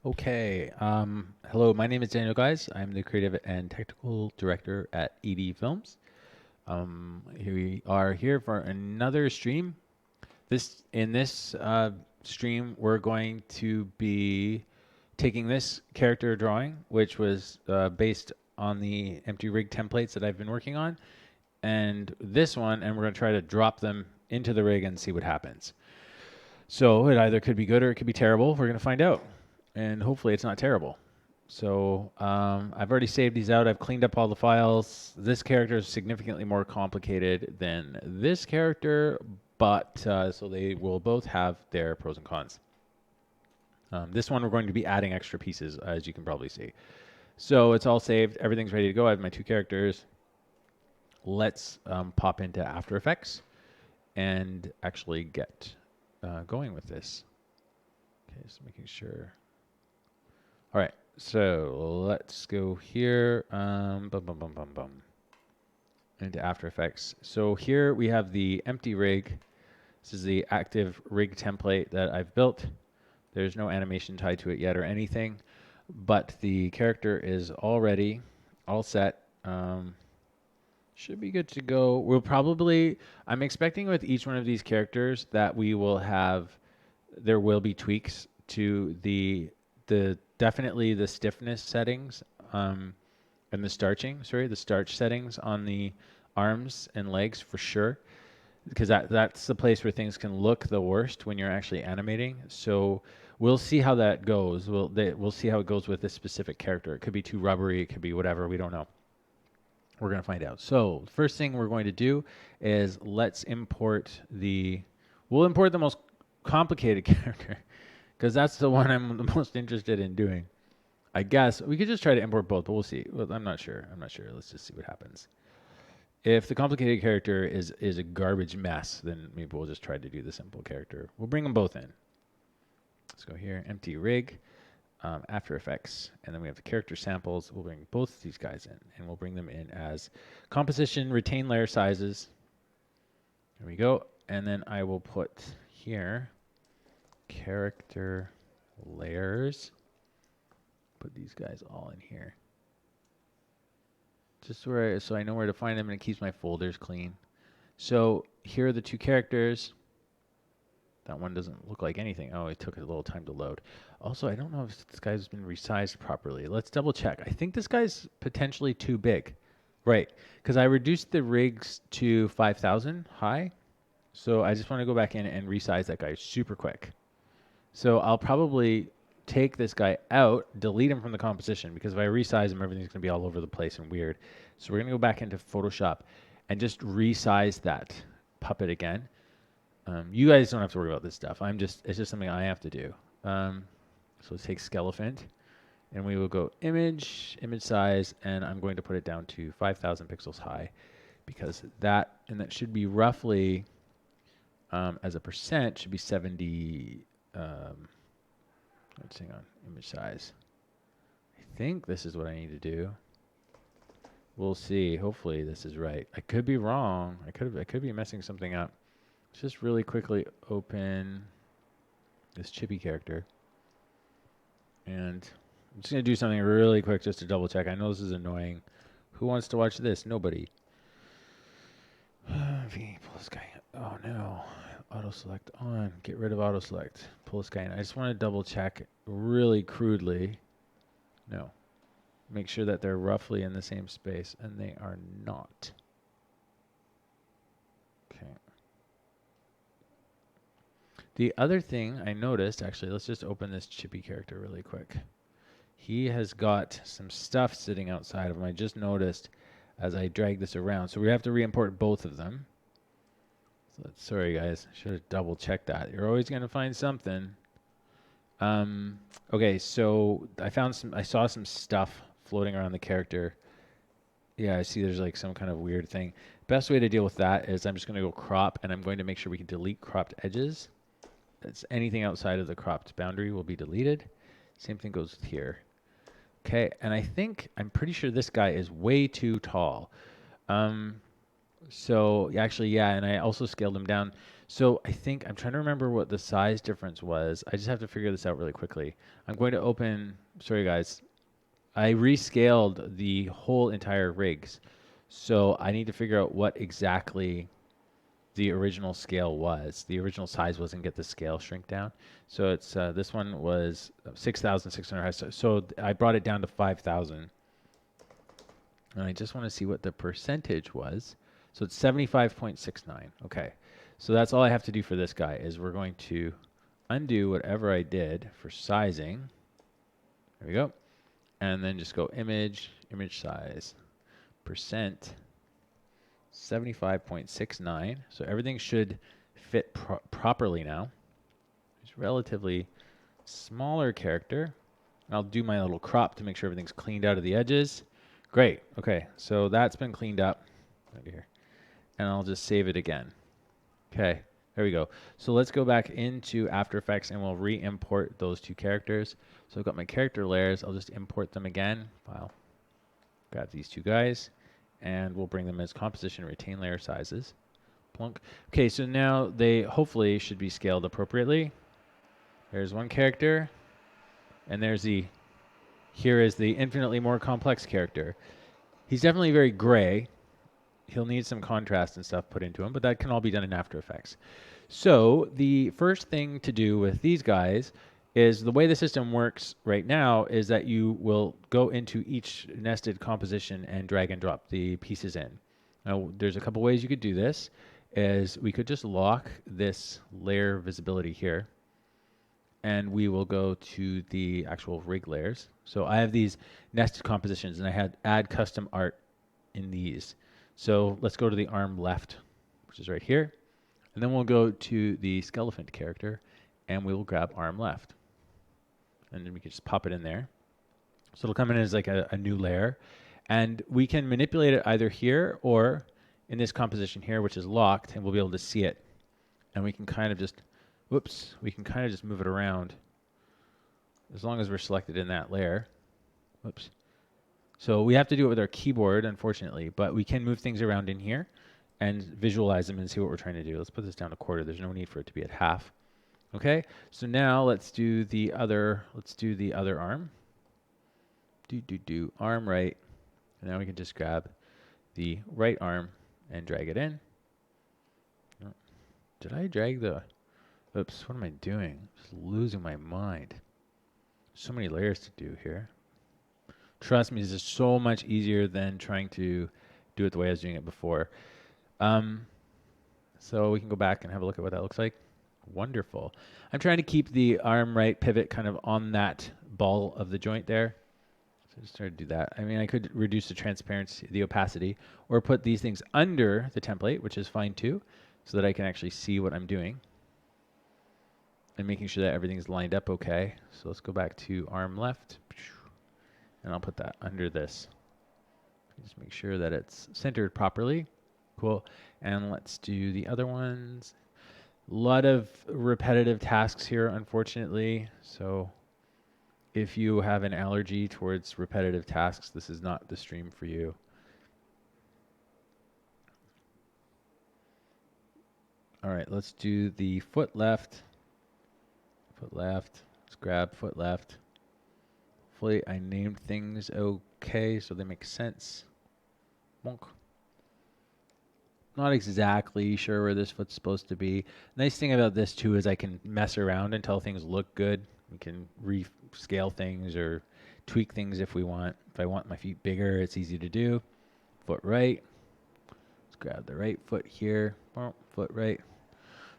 Okay. Hello, my name is Daniel, guys. I'm the creative and technical director at ED Films. Here we are here for another stream. In this stream, we're going to be taking this character drawing, which was based on the empty rig templates that I've been working on, and this one, and we're going to try to drop them into the rig and see what happens. So it either could be good or it could be terrible. We're going to find out, and hopefully it's not terrible. So I've already saved these out. I've cleaned up all the files. This character is significantly more complicated than this character, but so they will both have their pros and cons. This one we're going to be adding extra pieces, as you can probably see. So it's all saved. Everything's ready to go. I have my two characters. Let's pop into After Effects and actually get going with this. Okay, just making sure. All right, so let's go here. Into After Effects. So here we have the empty rig. This is the active rig template that I've built. There's no animation tied to it yet or anything, but the character is already all set. Should be good to go. I'm expecting with each one of these characters that there will be tweaks to the definitely the stiffness settings, and the starch settings on the arms and legs for sure, because that's the place where things can look the worst when you're actually animating. So we'll see how that goes. We'll see how it goes with this specific character. It could be too rubbery. It could be whatever. We don't know. We're going to find out. So the first thing we're going to do is we'll import the most complicated character because that's the one I'm the most interested in doing. I guess we could just try to import both, but we'll see. Well, I'm not sure. Let's just see what happens. If the complicated character is a garbage mess, then maybe we'll just try to do the simple character. We'll bring them both in. Let's go here, empty rig, After Effects, and then we have the character samples. We'll bring both of these guys in, and we'll bring them in as composition, retain layer sizes. There we go. And then I will put here character layers. Put these guys all in here. So I know where to find them and it keeps my folders clean. So here are the two characters. That one doesn't look like anything. Oh, it took a little time to load. Also, I don't know if this guy's been resized properly. Let's double check. I think this guy's potentially too big. Right, because I reduced the rigs to 5,000 high. So I just want to go back in and resize that guy super quick. So I'll probably take this guy out, delete him from the composition, because if I resize him, everything's going to be all over the place and weird. So we're going to go back into Photoshop and just resize that puppet again. You guys don't have to worry about this stuff. It's just something I have to do. So let's take Skelephant, and we will go image size, and I'm going to put it down to 5,000 pixels high, because that should be roughly, as a percent, should be 70. Let's hang on, image size. I think this is what I need to do. We'll see. Hopefully this is right. I could be wrong. I could be messing something up. Let's just really quickly open this chippy character. And I'm just going to do something really quick just to double check. I know this is annoying. Who wants to watch this? Nobody. Pull this guy. Oh no. Auto select on. Get rid of auto select. Pull this guy in. I just want to double check really crudely. No. Make sure that they're roughly in the same space, and they are not. Okay. The other thing I noticed, actually, let's just open this chippy character really quick. He has got some stuff sitting outside of him. I just noticed as I drag this around. So we have to re-import both of them. So sorry, guys. Should have double checked that. You're always going to find something. Okay, so I saw some stuff floating around the character. Yeah, I see there's like some kind of weird thing. Best way to deal with that is I'm just going to go crop, and I'm going to make sure we can delete cropped edges. That's anything outside of the cropped boundary will be deleted. Same thing goes here. Okay, and I'm pretty sure this guy is way too tall. So actually, yeah, and I also scaled them down. So I think I'm trying to remember what the size difference was. I just have to figure this out really quickly. I'm going to open, sorry guys, I rescaled the whole entire rigs. So I need to figure out what exactly the original scale was. The original size wasn't get the scale shrink down. So it's this one was 6,600. So I brought it down to 5,000. And I just want to see what the percentage was. So it's 75.69. Okay. So that's all I have to do for this guy is we're going to undo whatever I did for sizing. There we go. And then just go image, image size, percent, 75.69. So everything should fit properly now. It's relatively smaller character. I'll do my little crop to make sure everything's cleaned out of the edges. Great. Okay, so that's been cleaned up. Right here. And I'll just save it again. Okay, there we go. So let's go back into After Effects and we'll re-import those two characters. So I've got my character layers. I'll just import them again. File. Grab these two guys and we'll bring them as composition retain layer sizes. Plunk. Okay, so now they hopefully should be scaled appropriately. There's one character and there's here is the infinitely more complex character. He's definitely very gray. He'll need some contrast and stuff put into him, but that can all be done in After Effects. So the first thing to do with these guys is the way the system works right now is that you will go into each nested composition and drag and drop the pieces in. Now, there's a couple ways you could do this. Is we could just lock this layer visibility here, and we will go to the actual rig layers. So I have these nested compositions, and I had add custom art in these. So let's go to the arm left, which is right here. And then we'll go to the skeleton character and we will grab arm left. And then we can just pop it in there. So it'll come in as like a new layer. And we can manipulate it either here or in this composition here, which is locked, and we'll be able to see it. And we can kind of just, whoops, we can kind of just move it around as long as we're selected in that layer. Whoops. So we have to do it with our keyboard, unfortunately, but we can move things around in here and visualize them and see what we're trying to do. Let's put this down to quarter. There's no need for it to be at half. Okay, so now let's do the other arm. Arm right. And now we can just grab the right arm and drag it in. Oh, did I drag the, oops, what am I doing? Just losing my mind. So many layers to do here. Trust me, this is so much easier than trying to do it the way I was doing it before. So we can go back and have a look at what that looks like. Wonderful. I'm trying to keep the arm right pivot kind of on that ball of the joint there. So just try to do that. I mean, I could reduce the transparency, the opacity, or put these things under the template, which is fine too, so that I can actually see what I'm doing and making sure that everything's lined up okay. So let's go back to arm left. And I'll put that under this. Just make sure that it's centered properly. Cool. And let's do the other ones. A lot of repetitive tasks here, unfortunately. So if you have an allergy towards repetitive tasks, this is not the stream for you. All right, let's do the foot left. Foot left. Let's grab foot left. Hopefully I named things okay so they make sense. Bonk. Not exactly sure where this foot's supposed to be. Nice thing about this too is I can mess around until things look good. We can rescale things or tweak things if we want. If I want my feet bigger, it's easy to do. Foot right. Let's grab the right foot here. Foot right.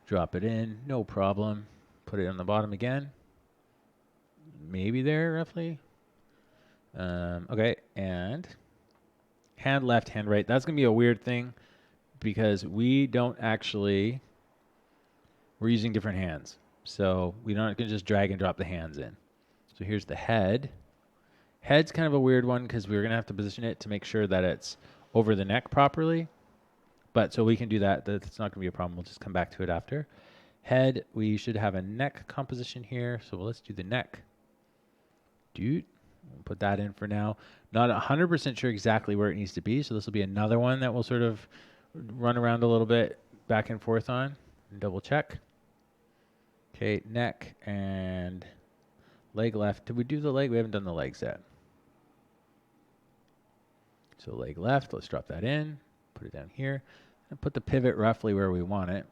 Drop it in. No problem. Put it on the bottom again. Maybe there, roughly. Okay, and hand left, hand right. That's going to be a weird thing because we don't actually, we're using different hands. So we're not going to just drag and drop the hands in. So here's the head. Head's kind of a weird one because we're going to have to position it to make sure that it's over the neck properly. But so we can do that. That's not going to be a problem. We'll just come back to it after. Head, we should have a neck composition here. So let's do the neck. Dude. We'll put that in for now. Not 100% sure exactly where it needs to be, so this will be another one that we'll sort of run around a little bit, back and forth on, and double check. Okay, neck and leg left. Did we do the leg? We haven't done the legs yet. So leg left, let's drop that in, put it down here, and put the pivot roughly where we want it.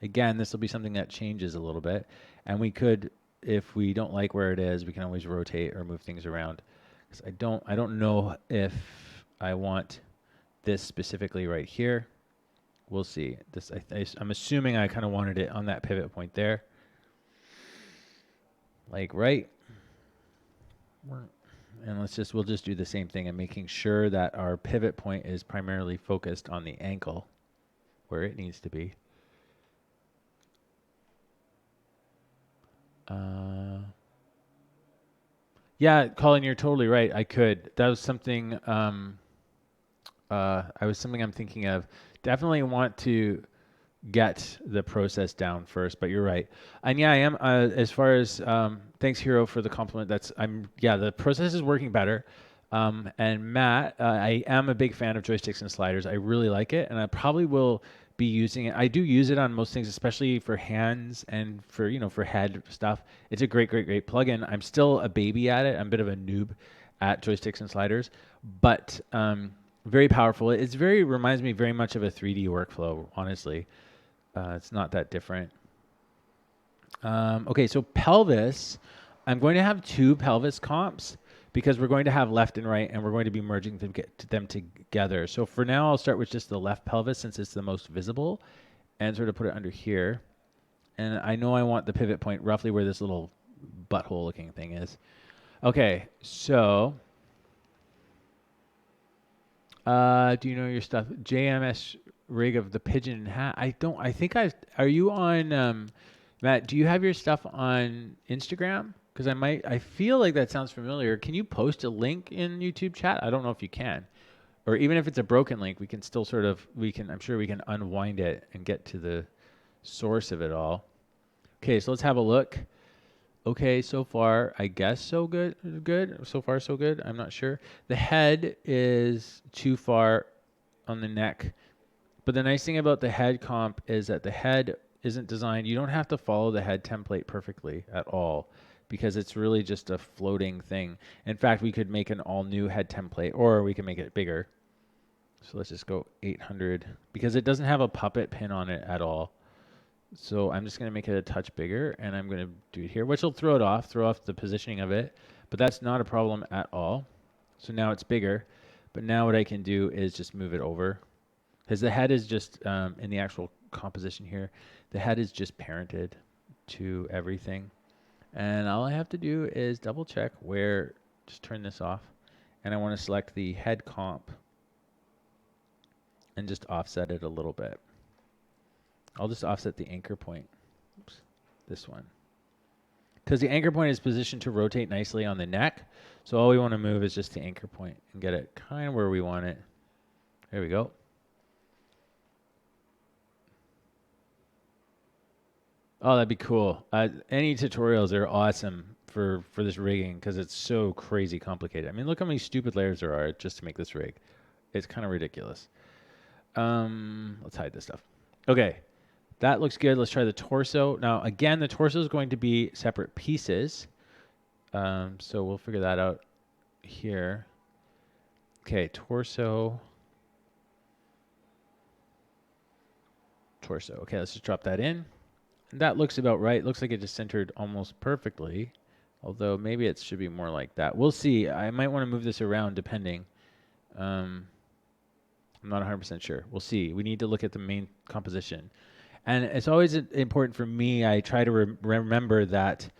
Again, this will be something that changes a little bit, and we could, if we don't like where it is, we can always rotate or move things around. Because I don't know if I want this specifically right here. We'll see. This I'm assuming I kind of wanted it on that pivot point there, like right. And we'll just do the same thing and making sure that our pivot point is primarily focused on the ankle where it needs to be. Yeah, Colin, you're totally right. I could. That was something I'm thinking of. Definitely want to get the process down first, but you're right. And yeah, I am as far as thanks Hero for the compliment. The process is working better. And Matt, I am a big fan of joysticks and sliders. I really like it, and I probably will be using it. I do use it on most things, especially for hands and for head stuff. It's a great plugin. I'm still a baby at it. I'm a bit of a noob at joysticks and sliders, but very powerful. Reminds me very much of a 3D workflow, honestly. It's not that different. Okay, so pelvis. I'm going to have two pelvis comps because we're going to have left and right, and we're going to be merging them together. So for now, I'll start with just the left pelvis since it's the most visible, and sort of put it under here. And I know I want the pivot point roughly where this little butthole-looking thing is. Okay, so do you know your stuff? JMS rig of the pigeon hat. Are you on Matt, do you have your stuff on Instagram? Because I feel like that sounds familiar. Can you post a link in YouTube chat? I don't know if you can. Or even if it's a broken link, we can still I'm sure we can unwind it and get to the source of it all. Okay, so let's have a look. Okay, so far, I guess so good. So far, so good. I'm not sure. The head is too far on the neck. But the nice thing about the head comp is that the head isn't designed. You don't have to follow the head template perfectly at all because it's really just a floating thing. In fact, we could make an all new head template or we can make it bigger. So let's just go 800 because it doesn't have a puppet pin on it at all. So I'm just going to make it a touch bigger, and I'm going to do it here, which will throw off the positioning of it, but that's not a problem at all. So now it's bigger, but now what I can do is just move it over because the head is just, in the actual composition here, the head is just parented to everything. And all I have to do is double check just turn this off, and I want to select the head comp and just offset it a little bit. I'll just offset the anchor point. Oops, this one. Because the anchor point is positioned to rotate nicely on the neck. So all we want to move is just the anchor point and get it kind of where we want it. There we go. Oh, that'd be cool. Any tutorials are awesome for this rigging because it's so crazy complicated. I mean, look how many stupid layers there are just to make this rig. It's kind of ridiculous. Let's hide this stuff. Okay. That looks good. Let's try the torso. Now, again, the torso is going to be separate pieces. So we'll figure that out here. Okay, torso. Okay, let's just drop that in. And that looks about right. Looks like it just centered almost perfectly. Although maybe it should be more like that. We'll see. I might want to move this around depending. I'm not 100% sure. We'll see. We need to look at the main composition. And it's always important for me, I try to remember that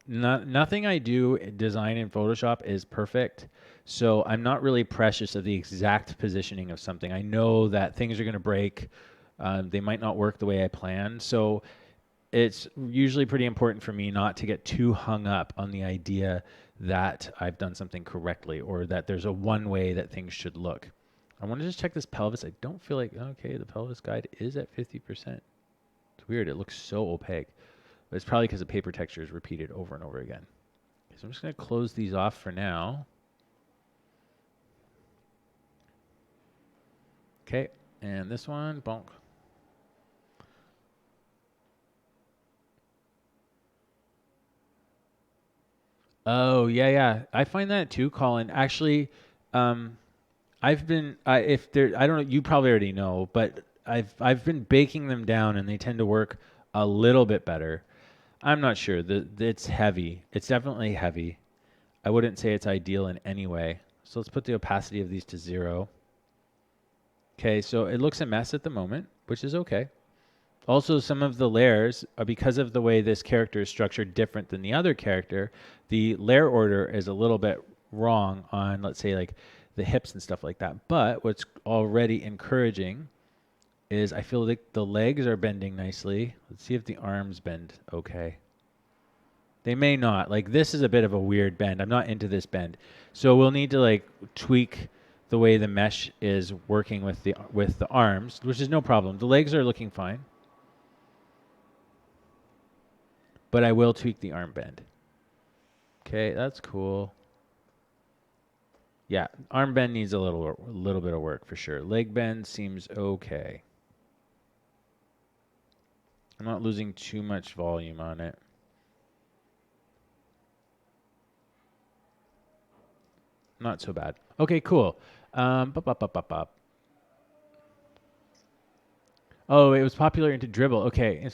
nothing I do design in Photoshop is perfect. So I'm not really precious of the exact positioning of something. I know that things are going to break. They might not work the way I planned. So it's usually pretty important for me not to get too hung up on the idea that I've done something correctly or that there's a one way that things should look. I want to just check this pelvis. I don't feel like, okay, the pelvis guide is at 50%. It's weird. It looks so opaque. But it's probably because the paper texture is repeated over and over again. Okay, so I'm just going to close these off for now. Okay, and this one, bonk. Oh yeah, yeah. I find that too, Colin. Actually, um, I've been if there I don't know, you probably already know, but I've been baking them down and they tend to work a little bit better. I'm not sure. It's heavy. It's definitely heavy. I wouldn't say it's ideal in any way. So let's put the opacity of these to 0. Okay, so it looks a mess at the moment, which is okay. Also, some of the layers, because of the way this character is structured different than the other character, the layer order is a little bit wrong on, let's say, like the hips and stuff like that. But what's already encouraging is I feel like the legs are bending nicely. Let's see if the arms bend okay. They may not. Like this is a bit of a weird bend. I'm not into this bend. So we'll need to like tweak the way the mesh is working with the arms, which is no problem. The legs are looking fine. But I will tweak the arm bend. Okay, that's cool. Yeah, arm bend needs a little bit of work for sure. Leg bend seems okay. I'm not losing too much volume on it. Not so bad. Okay, cool. Bop, bop, bop, bop, bop. Oh, it was popular into dribble. Okay.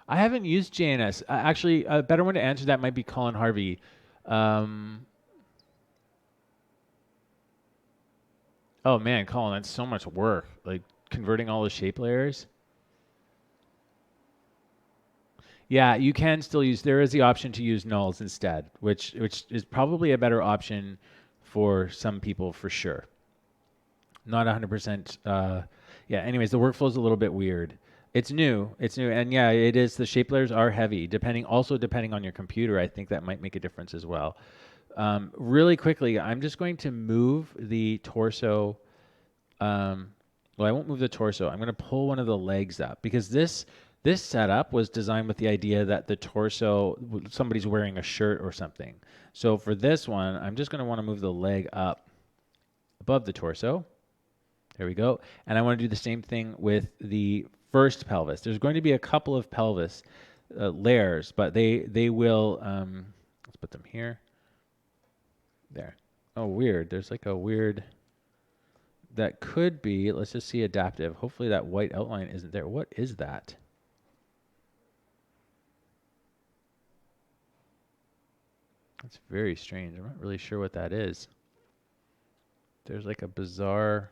I haven't used JNS. Actually, a better one to answer that might be Colin Harvey. Um, oh man, Colin, that's so much work. Like converting all the shape layers. Yeah, you can still use. There is the option to use nulls instead, which is probably a better option for some people for sure. Not 100%. Yeah. Anyways, the workflow is a little bit weird. It's new. It's new, and yeah, it is. The shape layers are heavy. Depending on your computer, I think that might make a difference as well. Really quickly, I'm just going to move the torso. Um, well, I won't move the torso. I'm going to pull one of the legs up because this setup was designed with the idea that the torso, somebody's wearing a shirt or something. So for this one, I'm just going to want to move the leg up above the torso. There we go. And I want to do the same thing with the first pelvis. There's going to be a couple of pelvis layers, but they will. Let's put them here. There. Oh, weird. There's like a weird. That could be. Let's just see adaptive. Hopefully that white outline isn't there. What is that? That's very strange. I'm not really sure what that is. There's like a bizarre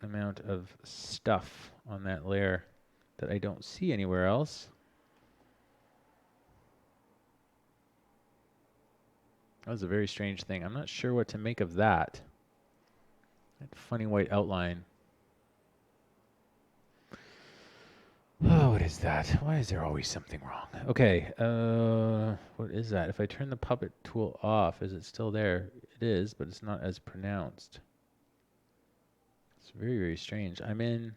amount of stuff on that layer that I don't see anywhere else. That was a very strange thing. I'm not sure what to make of that. That funny white outline. Oh, what is that? Why is there always something wrong? Okay, what is that? If I turn the puppet tool off, is it still there? It is, but it's not as pronounced. It's very, very strange. I'm in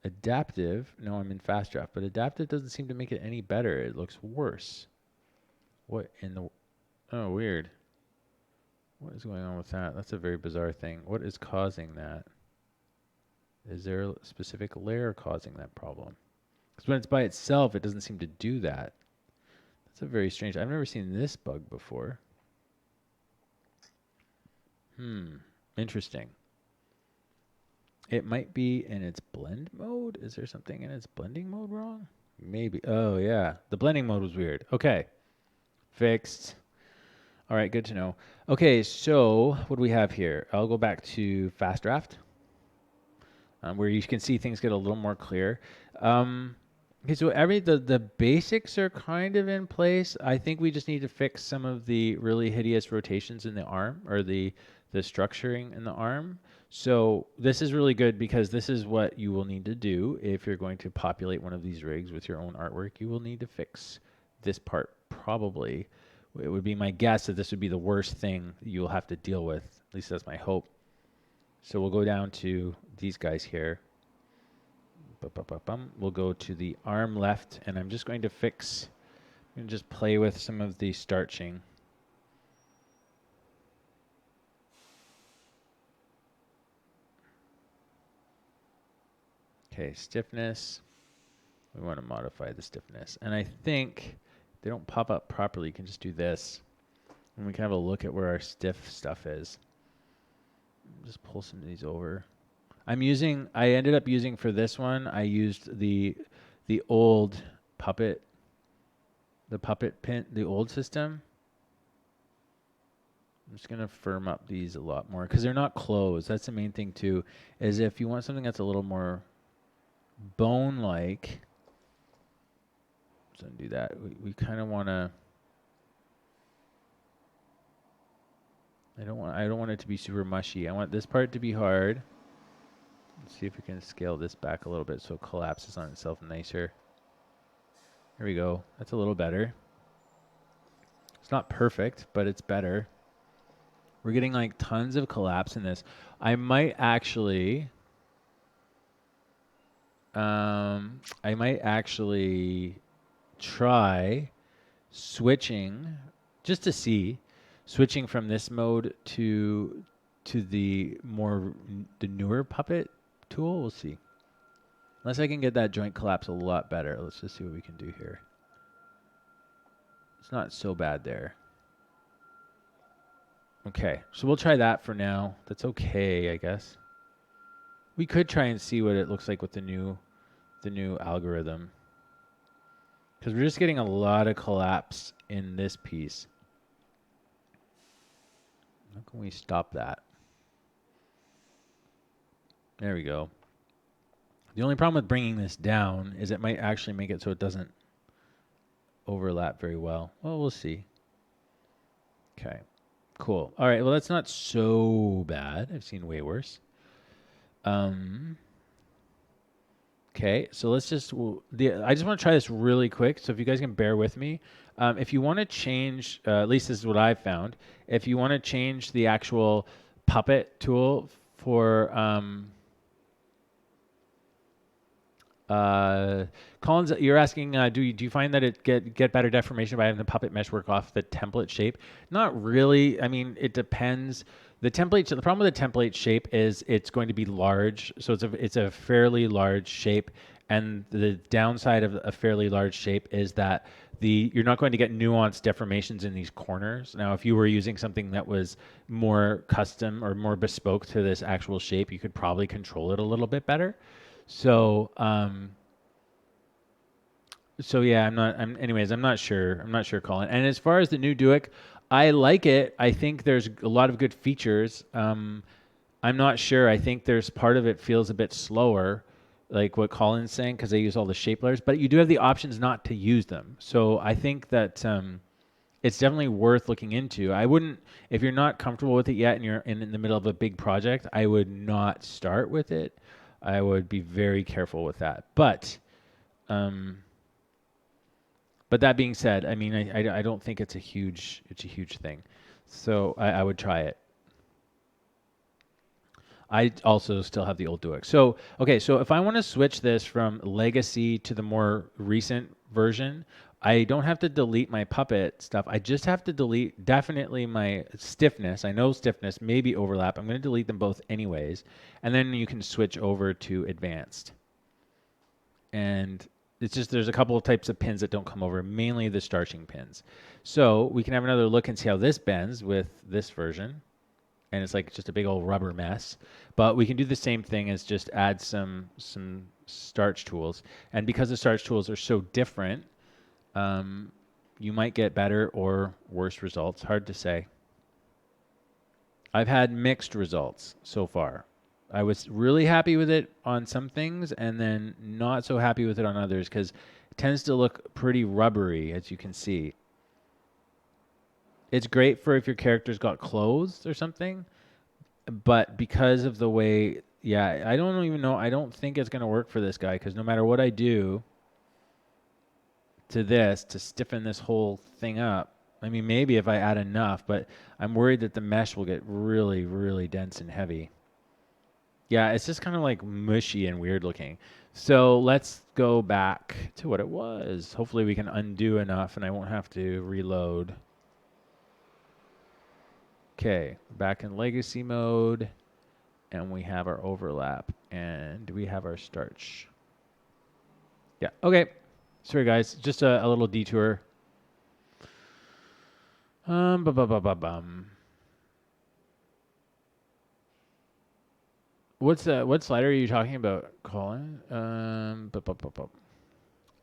adaptive. No, I'm in fast draft, but adaptive doesn't seem to make it any better. It looks worse. What in the... Oh, weird. What is going on with that? That's a very bizarre thing. What is causing that? Is there a specific layer causing that problem? Because when it's by itself, it doesn't seem to do that. That's a very strange... I've never seen this bug before. Interesting. It might be in its blend mode. Is there something in its blending mode wrong? Maybe. Oh, yeah. The blending mode was weird. Okay. Fixed. All right, good to know. Okay, so what do we have here? I'll go back to fast draft, where you can see things get a little more clear. Okay, so the basics are kind of in place. I think we just need to fix some of the really hideous rotations in the arm, or the structuring in the arm. So this is really good because this is what you will need to do if you're going to populate one of these rigs with your own artwork. You will need to fix this part probably. It would be my guess that this would be the worst thing you'll have to deal with. At least that's my hope. So we'll go down to these guys here. We'll go to the arm left, and I'm just going to just play with some of the starching. Okay, stiffness. We want to modify the stiffness. And I think they don't pop up properly. You can just do this. And we can have a look at where our stiff stuff is. Just pull some of these over. I ended up using for this one, I used the old puppet, the puppet pin, the old system. I'm just going to firm up these a lot more because they're not closed. That's the main thing too, is if you want something that's a little more bone-like, so do that. We kind of want to, I don't want it to be super mushy. I want this part to be hard. Let's see if we can scale this back a little bit so it collapses on itself nicer. There we go. That's a little better. It's not perfect, but it's better. We're getting like tons of collapse in this. I might actually try switching just to see, switching from this mode to the newer puppet tool. We'll see. Unless I can get that joint collapse a lot better. Let's just see what we can do here. It's not so bad there. Okay, so we'll try that for now. That's okay, I guess. We could try and see what it looks like with the new algorithm. Because we're just getting a lot of collapse in this piece. How can we stop that? There we go. The only problem with bringing this down is it might actually make it so it doesn't overlap very well. Well, we'll see. Okay, cool. All right, well, that's not so bad. I've seen way worse. Okay, so let's just, I just want to try this really quick. So if you guys can bear with me, if you want to change, at least this is what I've found. If you want to change the actual puppet tool for, Collins, you're asking, do you find that it get better deformation by having the puppet mesh work off the template shape? Not really. I mean, it depends. The problem with the template shape is it's going to be large, so it's a fairly large shape, and the downside of a fairly large shape is that you're not going to get nuanced deformations in these corners. Now, if you were using something that was more custom or more bespoke to this actual shape, you could probably control it a little bit better. So, yeah, anyways, I'm not sure, Colin. And as far as the new Duik, I like it. I think there's a lot of good features. I'm not sure. I think there's part of it feels a bit slower, like what Colin's saying, because they use all the shape layers, but you do have the options not to use them. So I think that, it's definitely worth looking into. I wouldn't, if you're not comfortable with it yet and you're in the middle of a big project, I would not start with it. I would be very careful with that. But that being said, I mean, I don't think it's a huge thing. So I would try it. I also still have the old Duik. So, okay, so if I want to switch this from legacy to the more recent version, I don't have to delete my puppet stuff. I just have to delete definitely my stiffness. I know stiffness, maybe overlap. I'm going to delete them both anyways. And then you can switch over to advanced. And it's just there's a couple of types of pins that don't come over, mainly the starching pins. So we can have another look and see how this bends with this version. And it's like just a big old rubber mess. But we can do the same thing as just add some starch tools. And because the starch tools are so different, you might get better or worse results. Hard to say. I've had mixed results so far. I was really happy with it on some things and then not so happy with it on others because it tends to look pretty rubbery, as you can see. It's great for if your character's got clothes or something, but because of the way, yeah, I don't even know. I don't think it's going to work for this guy because no matter what I do to this to stiffen this whole thing up, I mean, maybe if I add enough, but I'm worried that the mesh will get really, really dense and heavy. Yeah, it's just kind of like mushy and weird looking. So let's go back to what it was. Hopefully we can undo enough and I won't have to reload. Okay, back in legacy mode. and we have our overlap, and we have our starch. Yeah, okay. Sorry, guys. Just a little detour. Bum. What slider are you talking about, Colin?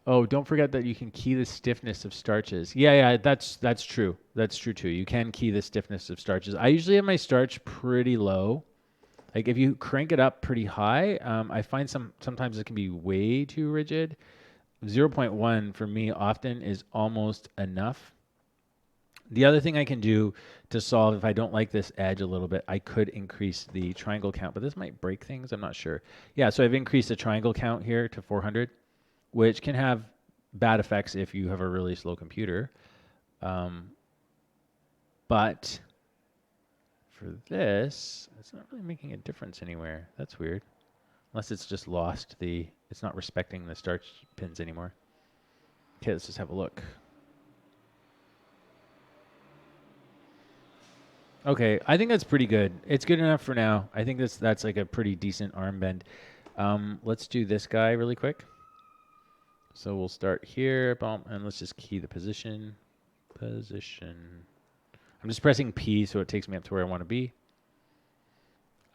Oh, don't forget that you can key the stiffness of starches. Yeah, that's true. That's true too. You can key the stiffness of starches. I usually have my starch pretty low. Like if you crank it up pretty high, I find sometimes it can be way too rigid. 0.1 for me often is almost enough. The other thing I can do to solve if I don't like this edge a little bit, I could increase the triangle count, but this might break things. I'm not sure. Yeah, so I've increased the triangle count here to 400, which can have bad effects if you have a really slow computer. But for this, it's not really making a difference anywhere. That's weird. Unless it's just lost it's not respecting the starch pins anymore. Okay, let's just have a look. Okay, I think that's pretty good. It's good enough for now. I think that's like a pretty decent arm bend. Let's do this guy really quick. So we'll start here, and let's just key the position. I'm just pressing P so it takes me up to where I want to be.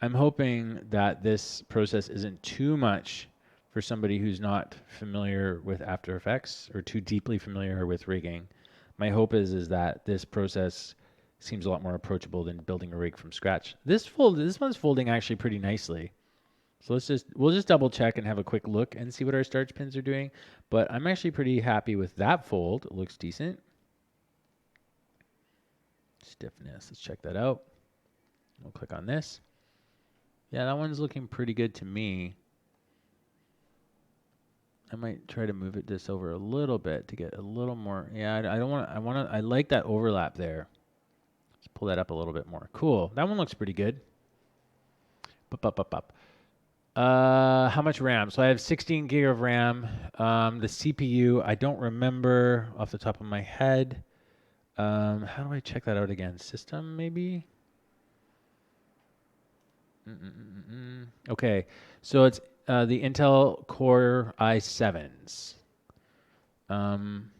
I'm hoping that this process isn't too much for somebody who's not familiar with After Effects or too deeply familiar with rigging. My hope is that this process seems a lot more approachable than building a rig from scratch. This one's folding actually pretty nicely. So we'll just double check and have a quick look and see what our starch pins are doing. But I'm actually pretty happy with that fold. It looks decent. Stiffness, let's check that out. We'll click on this. Yeah, that one's looking pretty good to me. I might try to move this over a little bit to get a little more. Yeah, I like that overlap there. Let's pull that up a little bit more. Cool. That one looks pretty good. How much RAM? So I have 16 gig of RAM. The CPU, I don't remember off the top of my head. How do I check that out again? System, maybe? Okay, so it's the Intel Core i7s. And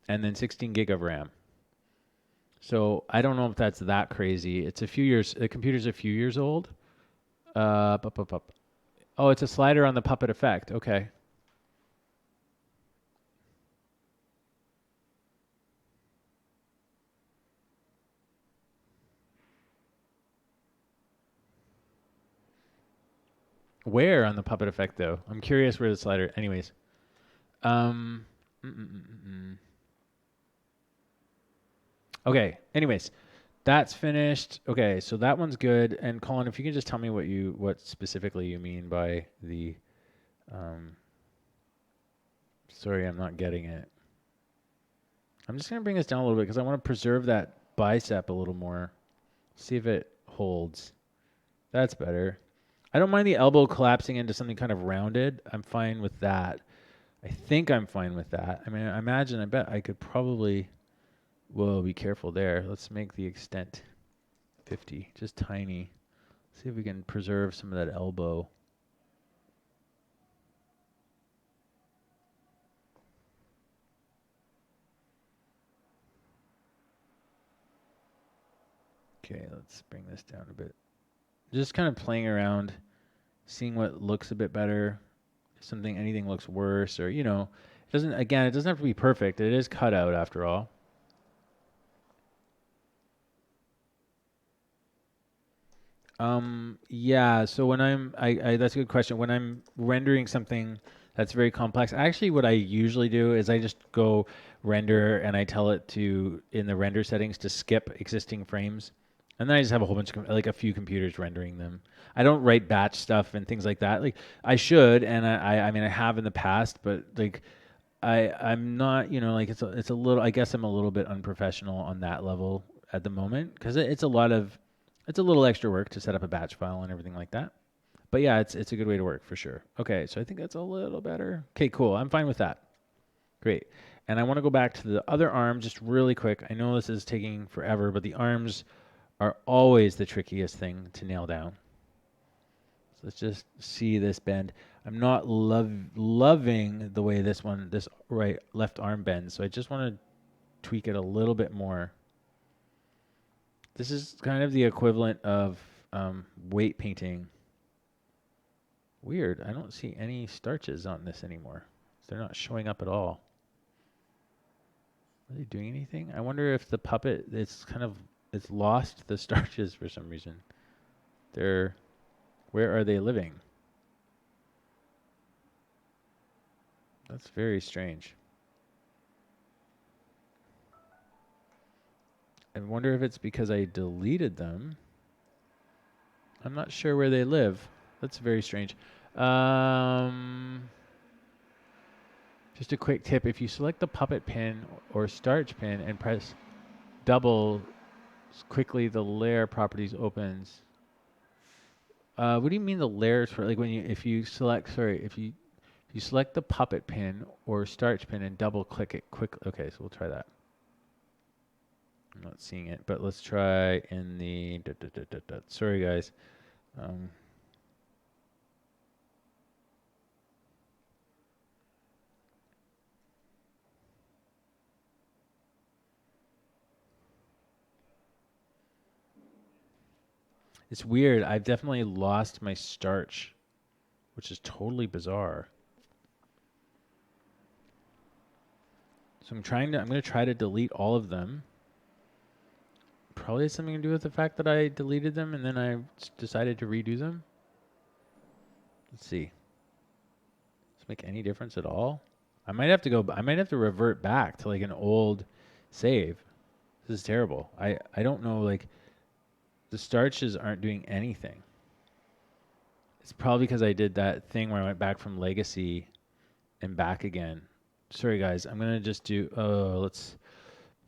then 16 gig of RAM. So I don't know if that's that crazy. It's a few years. The computer's a few years old. Oh, it's a slider on the puppet effect. Okay. Where on the puppet effect, though? I'm curious where the slider. Anyways. Okay. Anyways, that's finished. Okay, so that one's good. And Colin, if you can just tell me what specifically you mean by the. Sorry, I'm not getting it. I'm just gonna bring this down a little bit because I want to preserve that bicep a little more. See if it holds. That's better. I don't mind the elbow collapsing into something kind of rounded. I'm fine with that. I think I'm fine with that. I mean, I bet I could probably. Whoa, be careful there. Let's make the extent 50, just tiny. See if we can preserve some of that elbow. Okay, let's bring this down a bit. Just kind of playing around, seeing what looks a bit better. If anything looks worse, or it doesn't have to be perfect. It is cut out after all. Yeah, so when that's a good question. When I'm rendering something that's very complex, actually what I usually do is I just go render and I tell it to, in the render settings, to skip existing frames. And then I just have a whole bunch of, like a few computers rendering them. I don't write batch stuff and things like that. Like I should, and I mean I have in the past, but like I'm not, like it's a little, I guess I'm a little bit unprofessional on that level at the moment because it's a little extra work to set up a batch file and everything like that. But yeah, it's a good way to work for sure. Okay, so I think that's a little better. Okay, cool. I'm fine with that. Great. And I want to go back to the other arm just really quick. I know this is taking forever, but the arms are always the trickiest thing to nail down. So let's just see this bend. I'm not loving the way this left arm bends, so I just want to tweak it a little bit more. This is kind of the equivalent of weight painting. Weird, I don't see any starches on this anymore. They're not showing up at all. Are they doing anything? I wonder if the puppet, it's lost the starches for some reason. Where are they living? That's very strange. I wonder if it's because I deleted them. I'm not sure where they live. That's very strange. Just a quick tip, if you select the puppet pin or starch pin and press double, quickly the layer properties opens. What do you mean the layers for, like when you, if you select the puppet pin or starch pin and double click it quickly. Okay, so we'll try that. I'm not seeing it, but let's try in the, sorry guys. It's weird. I've definitely lost my starch, which is totally bizarre. So I'm going to try to delete all of them. Probably has something to do with the fact that I deleted them and then I decided to redo them. Let's see. Does it make any difference at all? I might have to revert back to like an old save. This is terrible. I don't know, like the starches aren't doing anything. It's probably because I did that thing where I went back from legacy and back again. Sorry guys, I'm gonna just do,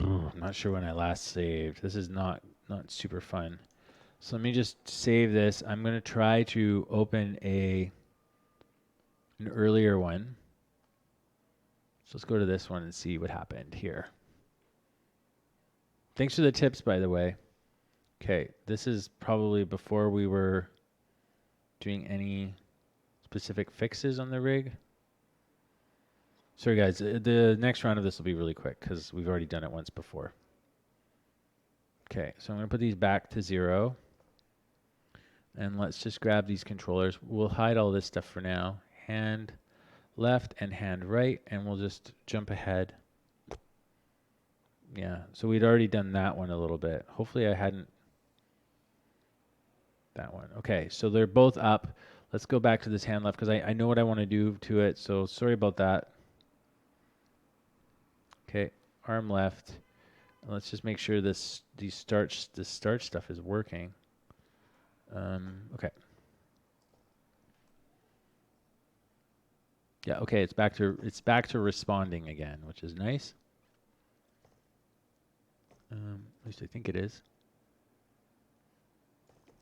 I'm not sure when I last saved. This is not super fun. So let me just save this. I'm gonna try to open an earlier one. So let's go to this one and see what happened here. Thanks for the tips, by the way. Okay, this is probably before we were doing any specific fixes on the rig. Sorry guys, the next round of this will be really quick because we've already done it once before. Okay, so I'm going to put these back to 0. And let's just grab these controllers. We'll hide all this stuff for now. Hand left and hand right, and we'll just jump ahead. Yeah, so we'd already done that one a little bit. Hopefully I hadn't. That one. Okay, so they're both up. Let's go back to this hand left because I know what I want to do to it, so sorry about that. Okay, arm left. Let's just make sure this starch stuff is working. Okay. Yeah, okay, it's back to responding again, which is nice. At least I think it is.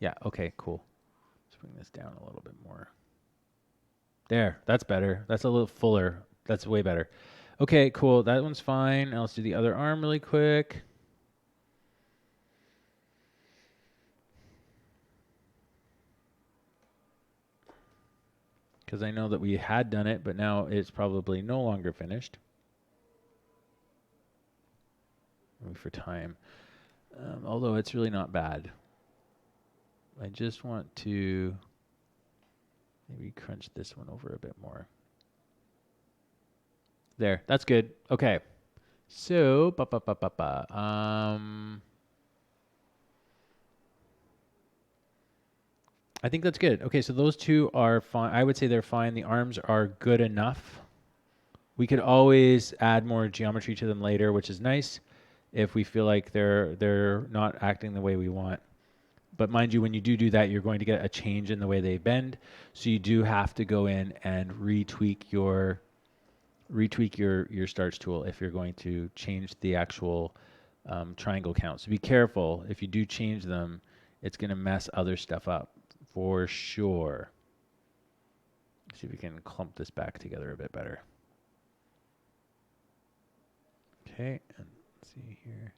Yeah, okay, cool. Let's bring this down a little bit more. There, that's better. That's a little fuller. That's way better. Okay, cool. That one's fine. Now let's do the other arm really quick. Because I know that we had done it, but now it's probably no longer finished. Maybe for time. Although it's really not bad. I just want to maybe crunch this one over a bit more. There, that's good. Okay. So, I think that's good. Okay, so those two are fine. I would say they're fine. The arms are good enough. We could always add more geometry to them later, which is nice if we feel like they're not acting the way we want. But mind you, when you do that, you're going to get a change in the way they bend. So you do have to go in and retweak your starch tool if you're going to change the actual triangle count. So be careful. If you do change them, it's going to mess other stuff up for sure. See if we can clump this back together a bit better. Okay, and let's see here.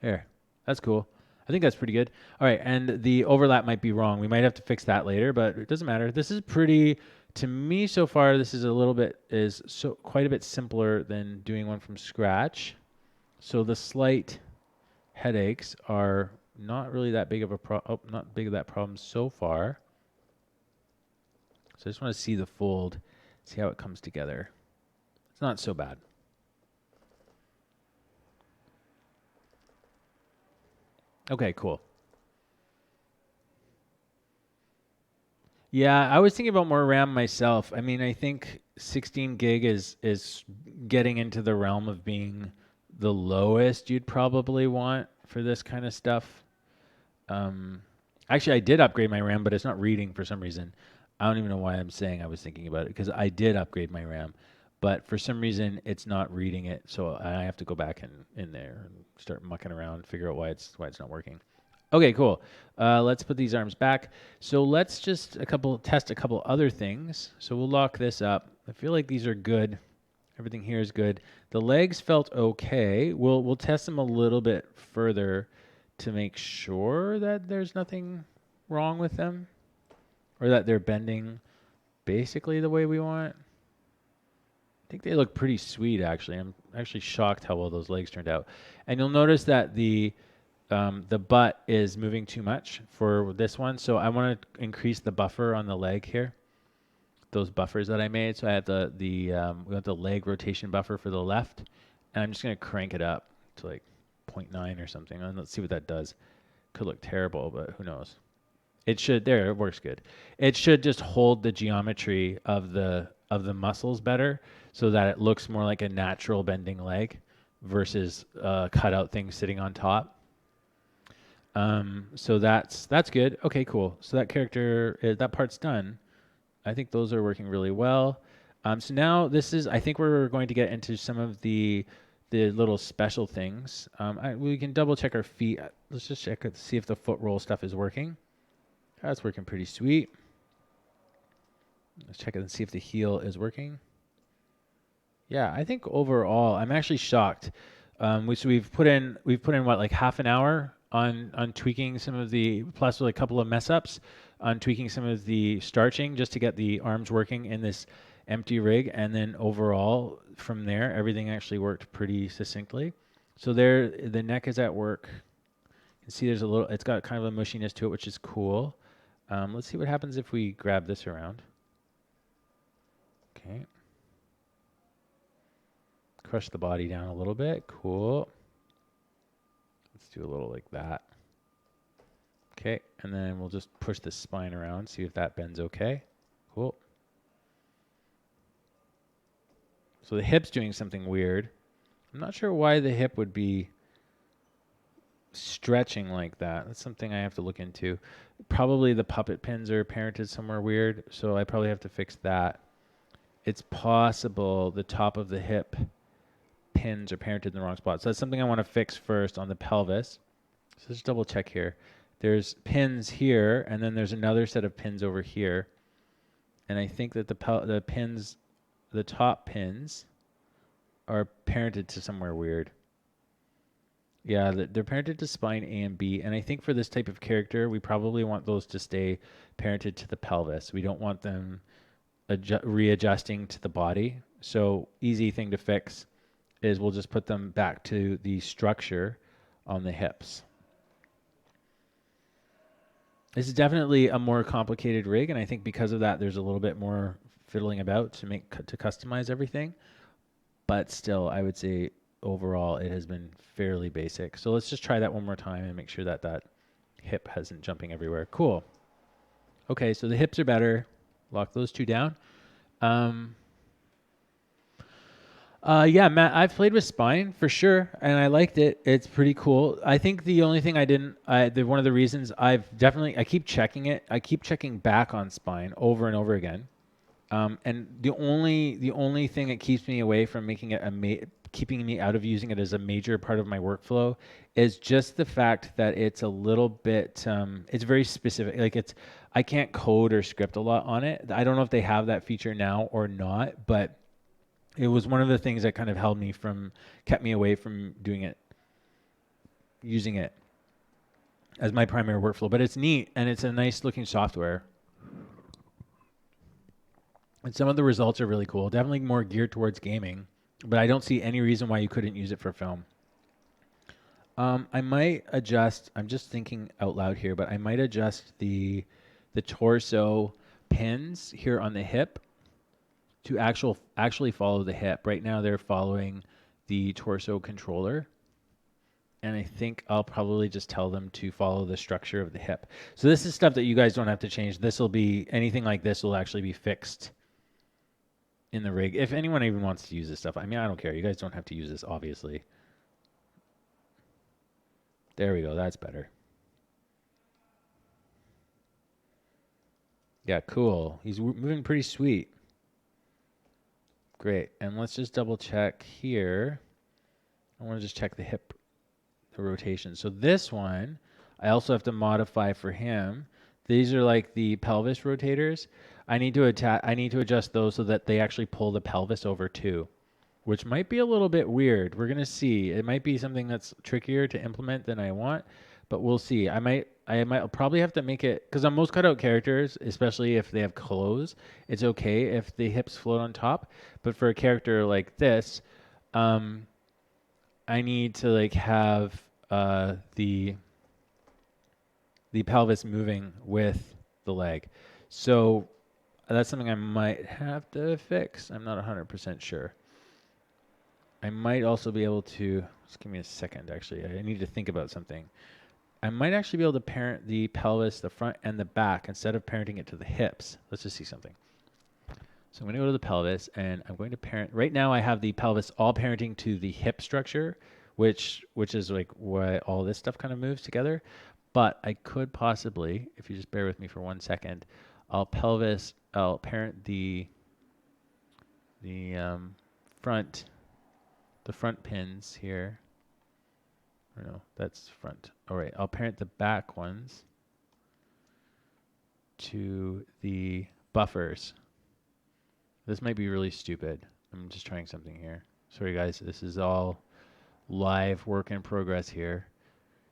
There, that's cool. I think that's pretty good. All right, and the overlap might be wrong. We might have to fix that later, but it doesn't matter. This is pretty, to me so far, this is a little bit, is so quite a bit simpler than doing one from scratch. So the slight headaches are not really that big of a not big of that problem so far. So I just want to see the fold, see how it comes together. It's not so bad. Okay, cool. Yeah, I was thinking about more RAM myself. I mean, I think 16 gig is getting into the realm of being the lowest you'd probably want for this kind of stuff. Um, Actually, I did upgrade my RAM, but it's not reading for some reason. I don't even know why I'm saying I was thinking about it because I did upgrade my RAM, but for some reason it's not reading it. So I have to go back in there and start mucking around, figure out why it's not working. Okay, cool. Let's put these arms back. So let's just test a couple other things. So we'll lock this up. I feel like these are good. Everything here is good. The legs felt okay. We'll test them a little bit further to make sure that there's nothing wrong with them or that they're bending basically the way we want. I think they look pretty sweet actually. I'm actually shocked how well those legs turned out. And you'll notice that the butt is moving too much for this one, so I want to increase the buffer on the leg here. Those buffers that I made, so I have we have the leg rotation buffer for the left, and I'm just going to crank it up to like 0.9 or something, and let's see what that does. Could look terrible, but who knows? It should. There, it works good. It should just hold the geometry of the muscles better, so that it looks more like a natural bending leg versus cut out thing sitting on top. So that's good. Okay, cool. So that that part's done. I think those are working really well. So now I think we're going to get into some of the little special things. We can double check our feet. Let's just check it, see if the foot roll stuff is working. That's working pretty sweet. Let's check it and see if the heel is working. Yeah, I think overall, I'm actually shocked. We've put in what, like half an hour on tweaking some of the, plus with a couple of mess ups on tweaking some of the starching just to get the arms working in this empty rig, and then overall from there everything actually worked pretty succinctly. So there, the neck is at work. You can see there's it's got kind of a mushiness to it, which is cool. Let's see what happens if we grab this around. Okay. Crush the body down a little bit. Cool. Let's do a little like that. Okay, and then we'll just push the spine around, see if that bends okay. Cool. So the hip's doing something weird. I'm not sure why the hip would be stretching like that. That's something I have to look into. Probably the puppet pins are parented somewhere weird, so I probably have to fix that. It's possible the top of the hip pins are parented in the wrong spot. So that's something I want to fix first on the pelvis. So let's double check here. There's pins here, and then there's another set of pins over here. And I think that the pins, the top pins, are parented to somewhere weird. Yeah, they're parented to spine A and B, and I think for this type of character, we probably want those to stay parented to the pelvis. We don't want them readjusting to the body. So easy thing to fix is we'll just put them back to the structure on the hips. This is definitely a more complicated rig, and I think because of that, there's a little bit more fiddling about to customize everything. But still, I would say overall it has been fairly basic. So let's just try that one more time and make sure that that hip hasn't jumping everywhere. Cool. Okay, so the hips are better. Lock those two down. Yeah, Matt, I've played with spine for sure, and I liked it. It's pretty cool. I think the only thing one of the reasons I keep checking it. I keep checking back on spine over and over again. And the only thing that keeps me away from making it keeping me out of using it as a major part of my workflow is just the fact that it's a little bit, it's very specific. Like I can't code or script a lot on it. I don't know if they have that feature now or not, but it was one of the things that kind of kept me away from using it. as my primary workflow, but it's neat and it's a nice looking software. And some of the results are really cool. Definitely more geared towards gaming, but I don't see any reason why you couldn't use it for film. I might adjust. I'm just thinking out loud here, but I might adjust the torso pins here on the hip to actually follow the hip. Right now they're following the torso controller, and I think I'll probably just tell them to follow the structure of the hip. So this is stuff that you guys don't have to change. This will be anything like this will actually be fixed in the rig. If anyone even wants to use this stuff, I mean, I don't care. You guys don't have to use this, obviously. There we go. That's better. Yeah, cool. He's moving pretty sweet. Great. And let's just double check here. I want to just check the hip, the rotation. So this one, I also have to modify for him. These are like the pelvis rotators. I need to adjust those so that they actually pull the pelvis over too, which might be a little bit weird. We're gonna see. It might be something that's trickier to implement than I want, but we'll see. I might probably have to make it because on most cutout characters, especially if they have clothes, it's okay if the hips float on top. But for a character like this, I need to like have the pelvis moving with the leg. So that's something I might have to fix. I'm not 100% sure. I might also be able to, just give me a second actually. I need to think about something. I might actually be able to parent the pelvis, the front and the back instead of parenting it to the hips. Let's just see something. So I'm going to go to the pelvis and I'm going to parent. Right now I have the pelvis all parenting to the hip structure, which is like why all this stuff kind of moves together. But I could possibly, if you just bear with me for 1 second, I'll parent the front pins here. Or no, that's front. All right, I'll parent the back ones to the buffers. This might be really stupid. I'm just trying something here. Sorry guys, this is all live work in progress here.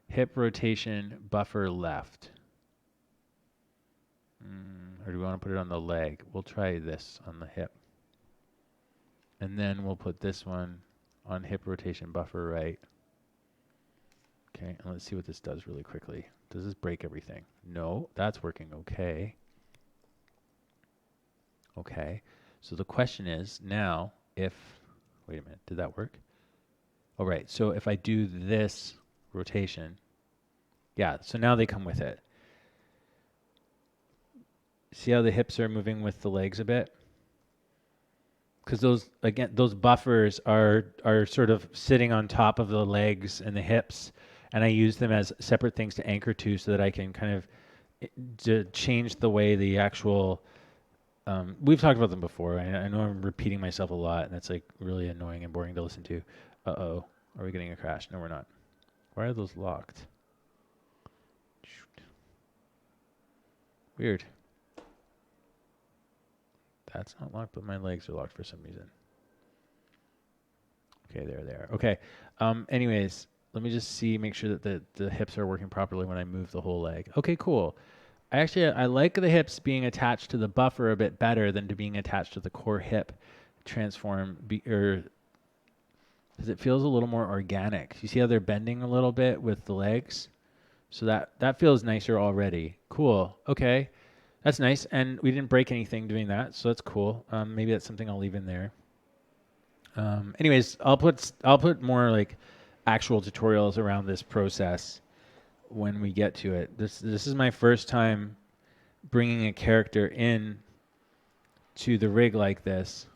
Hip rotation, buffer left. Or do we want to put it on the leg? We'll try this on the hip. And then we'll put this one on hip rotation, buffer right. Okay, and let's see what this does really quickly. Does this break everything? No, that's working okay. Okay, so the question is now if, wait a minute, did that work? All right, so if I do this rotation, yeah, so now they come with it. See how the hips are moving with the legs a bit? Because those buffers are sort of sitting on top of the legs and the hips, and I use them as separate things to anchor to so that I can kind of to change the way the actual we've talked about them before. I know I'm repeating myself a lot, and that's like really annoying and boring to listen to. Uh-oh. Are we getting a crash? No, we're not. Why are those locked? Shoot. Weird. That's not locked, but my legs are locked for some reason. Okay, there. Okay. Anyways, let me just make sure that the hips are working properly when I move the whole leg. Okay, cool. I like the hips being attached to the buffer a bit better than to being attached to the core hip transform, because it feels a little more organic. You see how they're bending a little bit with the legs? So that feels nicer already. Cool. Okay. That's nice. And we didn't break anything doing that, so that's cool. Maybe that's something I'll leave in there. Anyways, I'll put more like actual tutorials around this process when we get to it. This is my first time bringing a character in to the rig like this.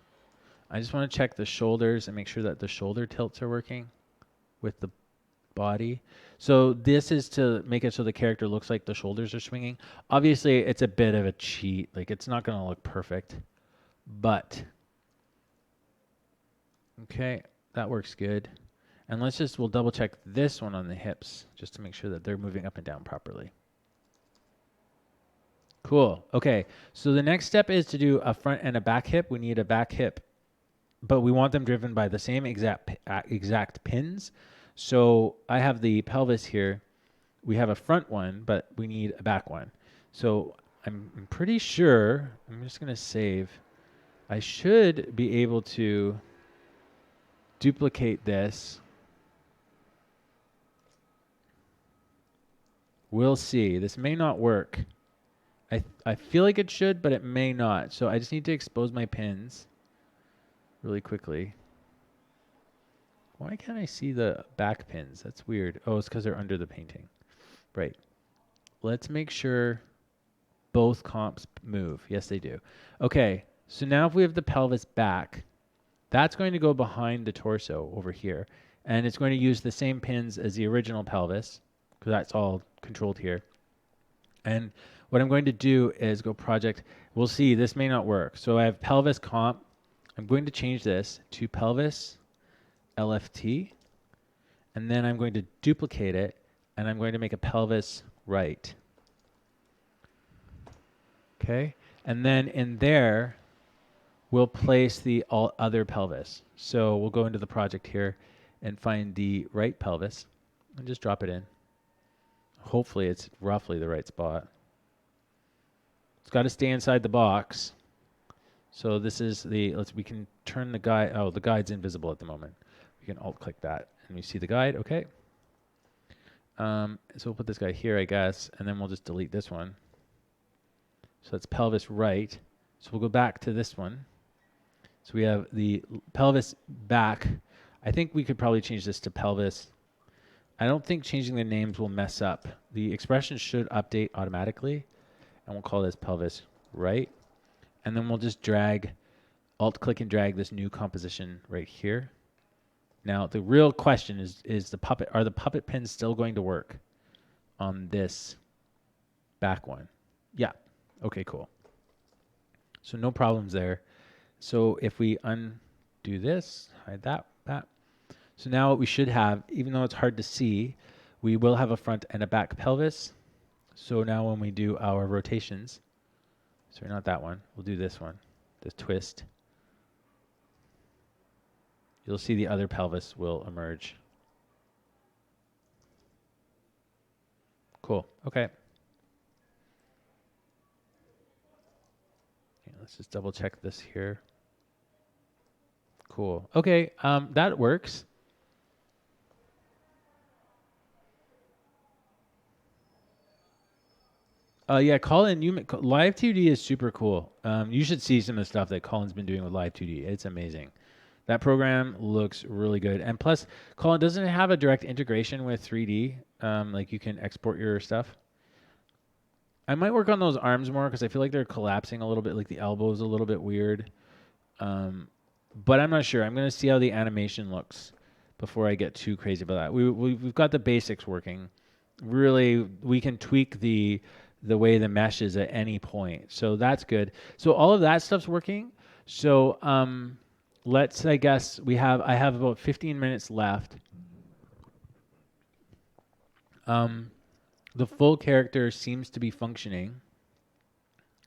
I just want to check the shoulders and make sure that the shoulder tilts are working with the body. So this is to make it so the character looks like the shoulders are swinging. Obviously, it's a bit of a cheat. Like, it's not going to look perfect. But, okay, that works good. And we'll double check this one on the hips just to make sure that they're moving up and down properly. Cool. Okay, so the next step is to do a front and a back hip. We need a back hip, but we want them driven by the same exact pins. So I have the pelvis here, we have a front one, but we need a back one. So I'm pretty sure, I'm just going to save. I should be able to duplicate this. We'll see. This may not work. I feel like it should, but it may not. So I just need to expose my pins really quickly. Why can't I see the back pins? That's weird. Oh, it's because they're under the painting. Right. Let's make sure both comps move. Yes, they do. Okay, so now if we have the pelvis back, that's going to go behind the torso over here. And it's going to use the same pins as the original pelvis, because that's all controlled here. And what I'm going to do is go project. We'll see, this may not work. So I have pelvis comp. I'm going to change this to pelvis LFT. And then I'm going to duplicate it. And I'm going to make a pelvis right. Okay. And then in there, we'll place the all other pelvis. So we'll go into the project here and find the right pelvis and just drop it in. Hopefully it's roughly the right spot. It's got to stay inside the box. So this is the, we can turn the guide. Oh, the guide's invisible at the moment. We can alt click that and we see the guide. Okay. So we'll put this guy here, I guess, and then we'll just delete this one. So that's pelvis right. So we'll go back to this one. So we have the pelvis back. I think we could probably change this to pelvis. I don't think changing the names will mess up. The expression should update automatically. And we'll call this pelvis right. And then we'll just drag, alt click and drag this new composition right here. Now the real question is the puppet, are the puppet pins still going to work on this back one? Yeah. Okay, cool. So no problems there. So if we undo this, hide that. So now what we should have, even though it's hard to see, we will have a front and a back pelvis. So now when we do our rotations, sorry, not that one, we'll do this one, this twist. You'll see the other pelvis will emerge. Cool, okay. Let's just double check this here. Cool, okay, that works. Yeah, Colin, Live 2D is super cool. You should see some of the stuff that Colin's been doing with Live 2D. It's amazing. That program looks really good. And plus, Colin doesn't have a direct integration with 3D. Like you can export your stuff. I might work on those arms more because I feel like they're collapsing a little bit, like the elbow's a little bit weird. But I'm not sure. I'm going to see how the animation looks before I get too crazy about that. We've got the basics working. Really, we can tweak the way the mesh is at any point. So that's good. So all of that stuff's working. So I guess I have about 15 minutes left. The full character seems to be functioning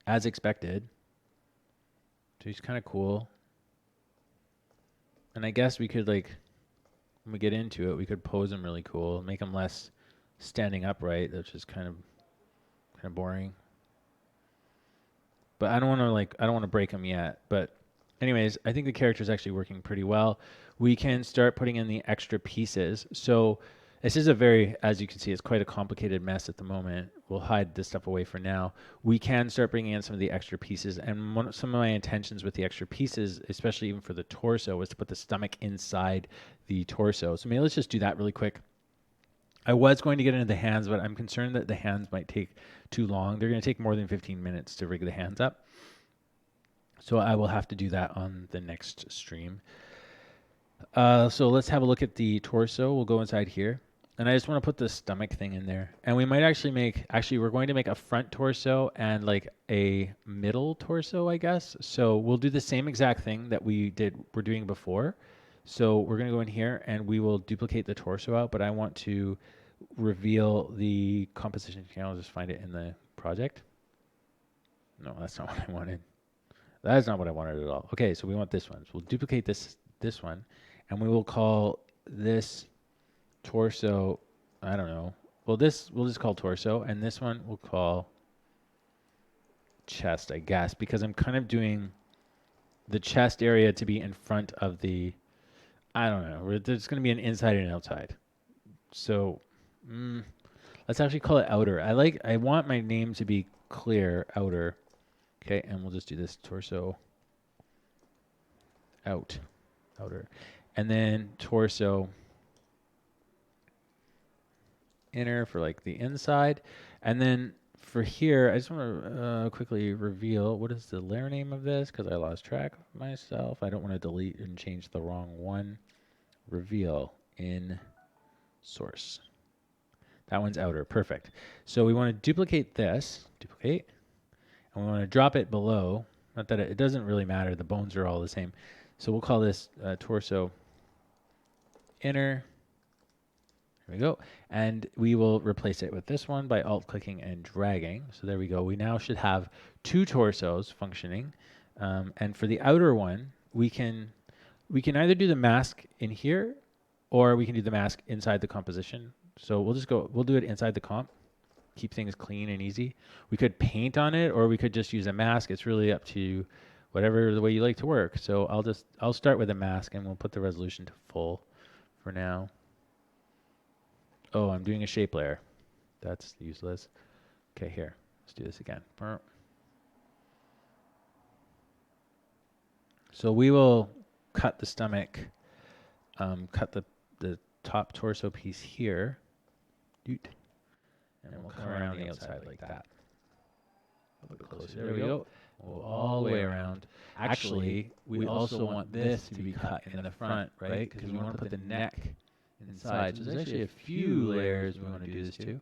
as expected. So he's kind of cool. And I guess we could, like, when we get into it, we could pose him really cool, make him less standing upright, which is kind of boring. But I don't want to break him yet. But anyways, I think the character is actually working pretty well. We can start putting in the extra pieces. So this is as you can see, it's quite a complicated mess at the moment. We'll hide this stuff away for now. We can start bringing in some of the extra pieces. And some of my intentions with the extra pieces, especially even for the torso, was to put the stomach inside the torso. So maybe let's just do that really quick. I was going to get into the hands, but I'm concerned that the hands might take too long. They're going to take more than 15 minutes to rig the hands up. So I will have to do that on the next stream. So let's have a look at the torso. We'll go inside here. And I just want to put the stomach thing in there. And we might we're going to make a front torso and like a middle torso, I guess. So we'll do the same exact thing that we're doing before. So we're going to go in here and we will duplicate the torso out, but I want to reveal the composition. I'll just find it in the project. No, that's not what I wanted. That is not what I wanted at all. Okay, so we want this one. So we'll duplicate this one, and we will call this torso, I don't know, well, this we'll just call torso, and this one we'll call chest, I guess, because I'm kind of doing the chest area to be in front of the, I don't know, there's going to be an inside and outside. So let's actually call it outer. I want my name to be clear, outer. Okay, and we'll just do this torso outer. And then torso inner for like the inside. And then for here, I just want to quickly reveal what is the layer name of this, because I lost track of myself. I don't want to delete and change the wrong one. Reveal in source. That one's outer. Perfect. So we want to duplicate this. Duplicate. And we want to drop it below. Not that it doesn't really matter. The bones are all the same. So we'll call this torso inner. There we go. And we will replace it with this one by alt-clicking and dragging. So there we go. We now should have two torsos functioning. And for the outer one, we can either do the mask in here, or we can do the mask inside the composition. So we'll do it inside the comp. Keep things clean and easy. We could paint on it, or we could just use a mask. It's really up to whatever the way you like to work. So I'll start with a mask, and we'll put the resolution to full for now. Oh, I'm doing a shape layer. That's useless. Okay, here. Let's do this again. So we will cut the stomach, cut the top torso piece here. And then we'll come around the outside like that. A little bit closer. There we go. We'll all the way around. Actually, we also want this to be cut in the front, right? Because we want to put the neck inside. So there's actually a few layers we want to do this to.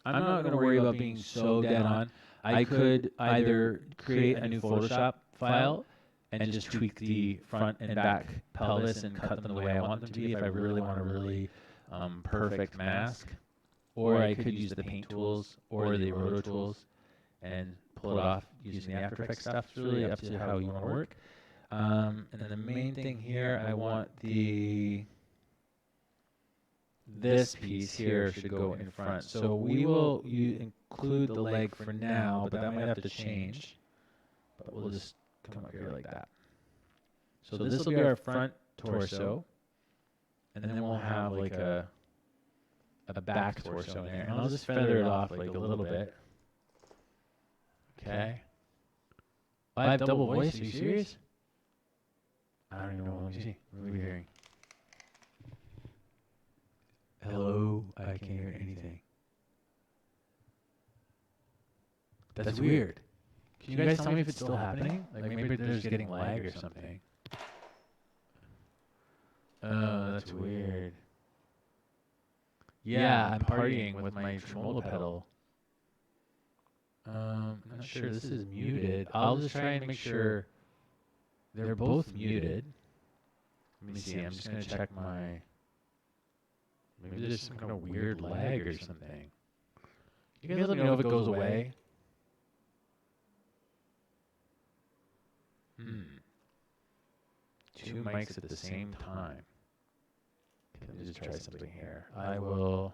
I'm not going to worry about being so dead on. I could either create a new Photoshop file and just tweak the front and back pelvis and cut them the way I want them to be if I really want a really perfect mask. Or I could use the paint tools or the roto tools and pull it off using the After Effects stuff. It's really up to how you want to work. And then the main thing here, I want this piece here should go in front. So we will include the leg for now, but that might have to change. But we'll just come up here like that. So this will be our front torso. And then we'll have like a back torso in there. And I'll just feather it off like a little bit. Okay. I have double voice. Are you serious? I don't even know what I'm see. What are we hearing? Hello, I can't hear anything. That's weird. Can you guys tell me if it's still happening? Like maybe they're just getting lag or something. Oh, that's weird. Yeah, I'm partying with my tremolo pedal. I'm not sure this is muted. I'll just try and make sure they're both muted. Let me see. I'm just going to check my... Maybe there's some kind of weird lag or something. You guys let me know if it goes away. Two mics at the same time. Let me just try something here. I will...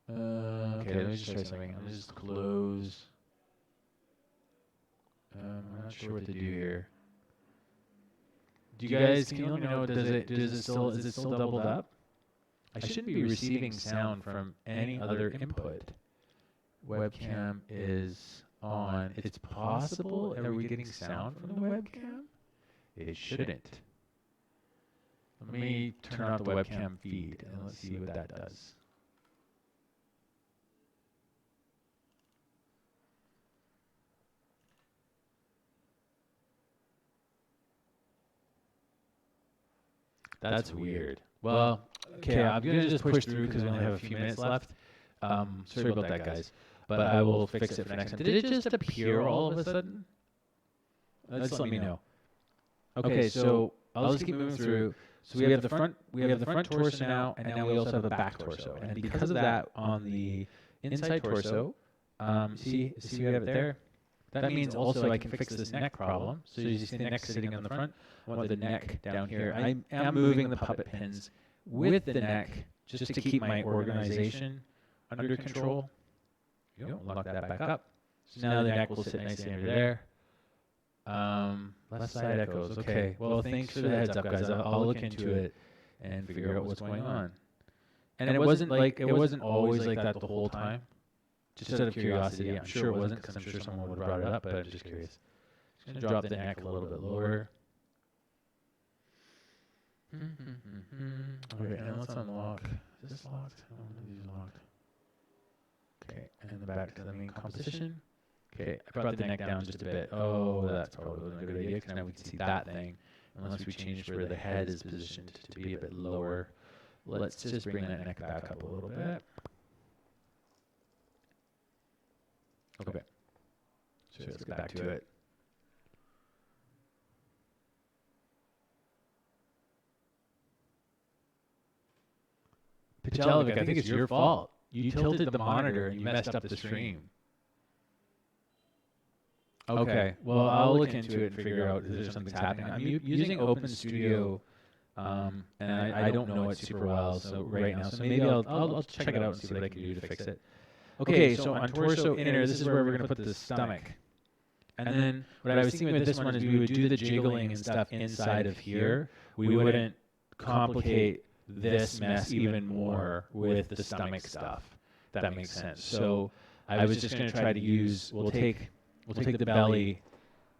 okay, let me just try something. I'm just close... I'm not sure what to do here. Do you guys, can you let me know, is it still doubled up? I shouldn't be receiving sound from any other input. Webcam is on. It's possible. Are we getting sound from the webcam? It shouldn't. Let me turn off the webcam feed and let's see what that does. That's weird. Well, okay, I'm going to just push through because we only have a few minutes left. Sorry about that, guys. But I will fix it for next time. Did it just appear all of a sudden? Just let me know. Okay, so I'll just keep moving through. So we have the front torso now, and now we also have a back torso. And because of that, on the inside torso, see we have it there? That means also I can fix this neck problem. So you see the neck sitting on the front. I want the neck down here. I am moving the puppet pins with the neck just to keep my organization under control. Lock that back up. So now the neck will sit nicely under there. Left side echoes. Okay. Well, thanks for the heads up, guys. I'll look into it and figure out what's going on. And it wasn't always like that the whole time. Just out of curiosity, I'm sure it wasn't, because I'm sure someone would have brought it up, but I'm just curious. Just going to drop the neck a little bit lower. Okay, now let's unlock. Is this locked? I don't know if these are locked. Okay, and then back to the main composition. Okay, I brought the neck down just a bit. Oh, that's probably a good idea, because now we can see that thing. Unless we changed where the head is positioned to be a bit lower. Let's just bring that neck back up a little bit. Okay. So let's get back to it. Pajalovic, I think it's your fault. You tilted the monitor and you messed up the stream. Okay. Well, I'll look into it and figure out if there's something's happening. I'm using Open Studio, and I don't know it super well, so right now. So maybe I'll check it out and see what I can do to fix it. Okay, so on torso inner, this is where we're going to put the stomach. And then what I was thinking with this one is we would do the jiggling and stuff inside of here. We wouldn't complicate this mess even more with the stomach stuff. If that makes sense. So I was just going to try to use, we'll take the belly,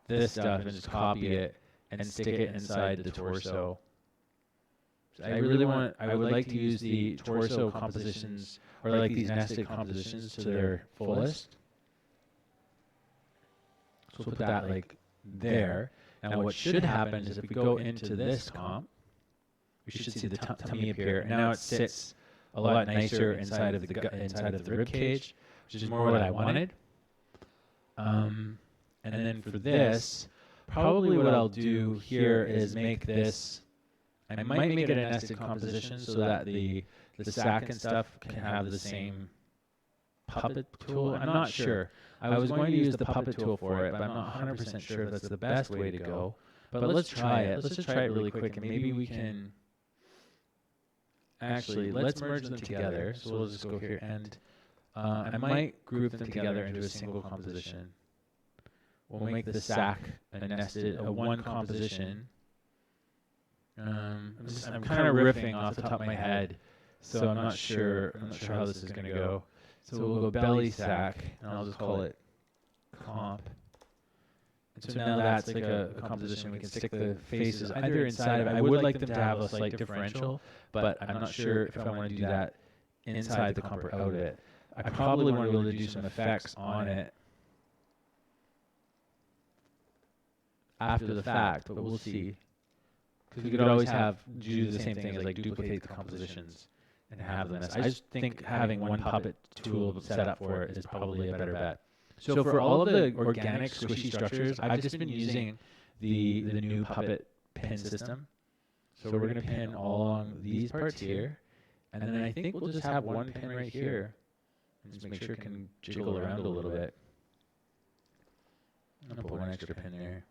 this stuff, and just copy it and stick it inside the torso. I would like to use the torso compositions, or like these nested compositions, to their fullest. So we'll put that like there. Now what should happen is if we go into this comp, we should see the tummy appear. And now it sits a lot nicer inside of the rib cage, which is more what I wanted. And then for this, probably what I'll do here is make this. I might make it a nested composition so that the sack and stuff can have the same puppet tool. I'm not sure. I was going to use the puppet tool for it, but I'm not 100% sure if that's the best way to go. But let's try it. Let's just try it really quick, and maybe we can... Actually, let's merge them together. So we'll just go here, and I might group them together into a single composition. We'll make the sack a one composition. I'm kind of riffing off the top of my head, so I'm not sure how this is going to go. So we'll go belly sack, and I'll just call it comp. And so now that's like a composition. We can stick the faces either inside of it. I would like them to have a slight differential, but I'm not sure if I want to do that inside the comp or out of it. I probably want to be able to do some effects on it after the fact, but we'll see. Because we could always do the same thing as like duplicate the compositions and have them. I just think having one puppet tool set up for it is probably a better bet. So for all of the organic squishy structures, I've just been using the new puppet pin system. So we're going to pin all along these parts here. And then I think we'll just have one pin right here. And just make sure it can jiggle around a little bit. I'm going to put one extra pin there.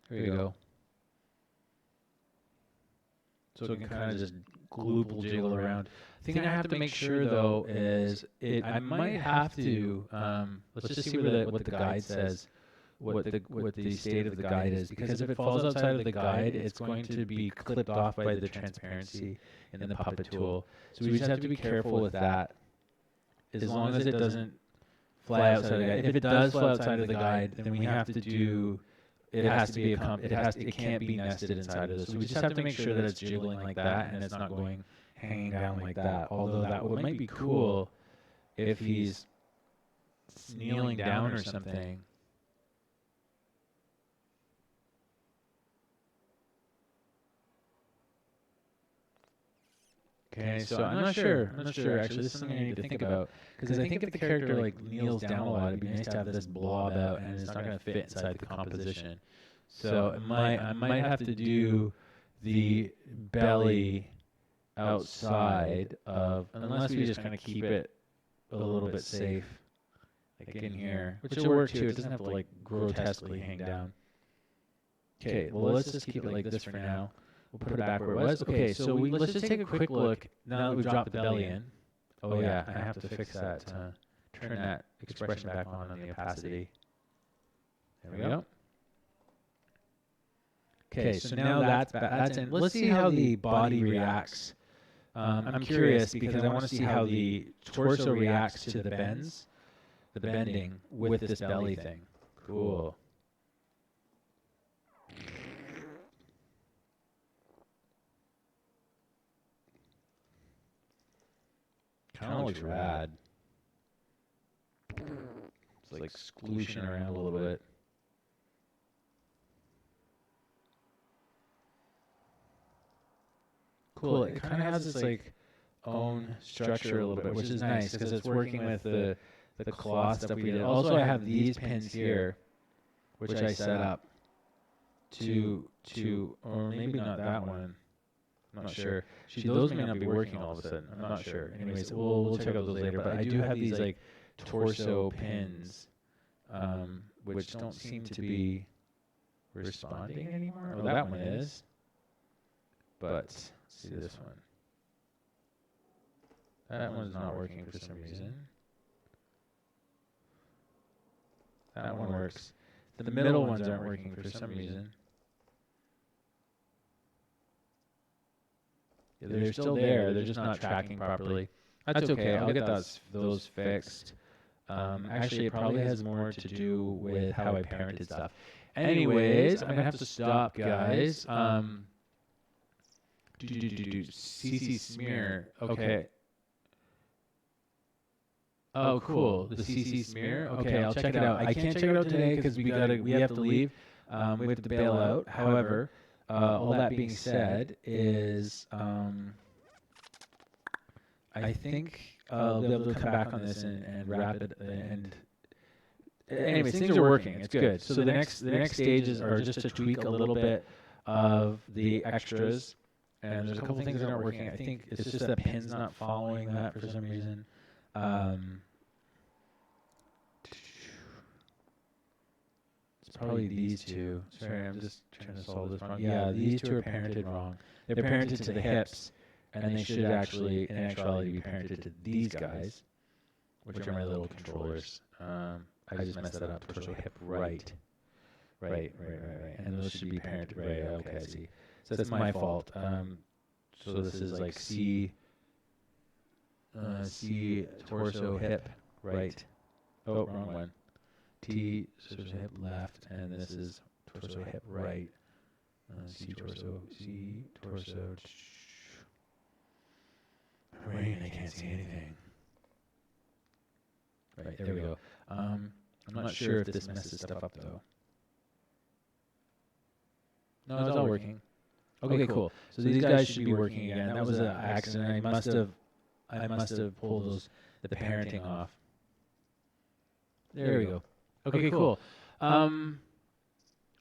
Here you go. So it can kind of just gloople jiggle around. The thing I have to make sure though is I might have to let's just see what the guide says, what the state of the guide is, because if it falls outside of the guide, it's going to be clipped off by the transparency in the puppet tool. So we just have to be careful with that. As long as it doesn't fly outside of the guide. If it does fly outside of the guide, then we have to do. It can't be nested inside of this. So we just have to make sure that it's jiggling like that and it's not going hanging down like that. Although that might be cool if he's kneeling down or something. Okay, so I'm not sure. Actually, this is something I need to think about, because I think if the character like kneels down a lot, it'd be nice to have this blob out, and it's not going to fit inside the composition. So I might have to do the belly outside of, unless we just kind of keep it a little bit safe. like in here, which will work too. It doesn't have to like grotesquely hang down. Okay, well let's just keep it like this for now. We'll put it back where it was. Okay, so let's just take a quick look now that we've dropped the belly in. Oh yeah, I have to fix that. Turn that expression back on the opacity. There we go. Okay, so now that's in. Let's see how the body reacts. I'm curious because I want to see how the torso reacts to the bending with this belly thing. Cool. Kind of looks rad. It's like splooshing around a little bit. Cool. It kind of has its like own structure a little bit, which is nice because it's working with the cloth stuff we did. Also, I have these pins here, which I set up to or maybe not that one. I'm not sure. Those may not be working all of a sudden. I'm not sure. Anyways, we'll check out those later. But I do have these like torso pins, which don't seem to be responding anymore. Oh, that one is. But let's see this one. That one's not working for some reason. That one works. The middle ones aren't working for some reason. Yeah, they're still there. They're just not tracking properly. That's okay. I'll get those fixed. Actually, it probably has more to do with how I parented stuff. Anyways, I'm going to have to stop, guys. CC smear. Okay. Oh, cool. The CC smear. Okay, I'll check it out. I can't check it out today because we have to leave. We have to bail out. However, all that being said is, I think I'll be able to come back on this and wrap it. And anyways, things are working. It's good. So the next stages are just to tweak a little bit of the extras. And there's a couple things that aren't working. I think it's just that pin's not following that for some reason. It's probably these two. Sorry, I'm just trying to solve this wrong. Yeah, these two are parented wrong. They're parented to the hips, and they should actually, in actuality, be parented to these guys, which are my little controllers. I just messed that up. Torso, hip, right. Right. And those should be parented right. Okay, I see. So that's my fault. So this is like C, torso, hip, right. Oh, wrong one. T, torso, hip, left, and this is torso, hip, right. C, torso, Rain, I can't see anything. Right, there we go. I'm not sure if this messes stuff up, though. No, it's all working. Okay, cool. So these guys should be working again. That was an accident. I must have pulled the parenting off. There we go. Okay, cool. All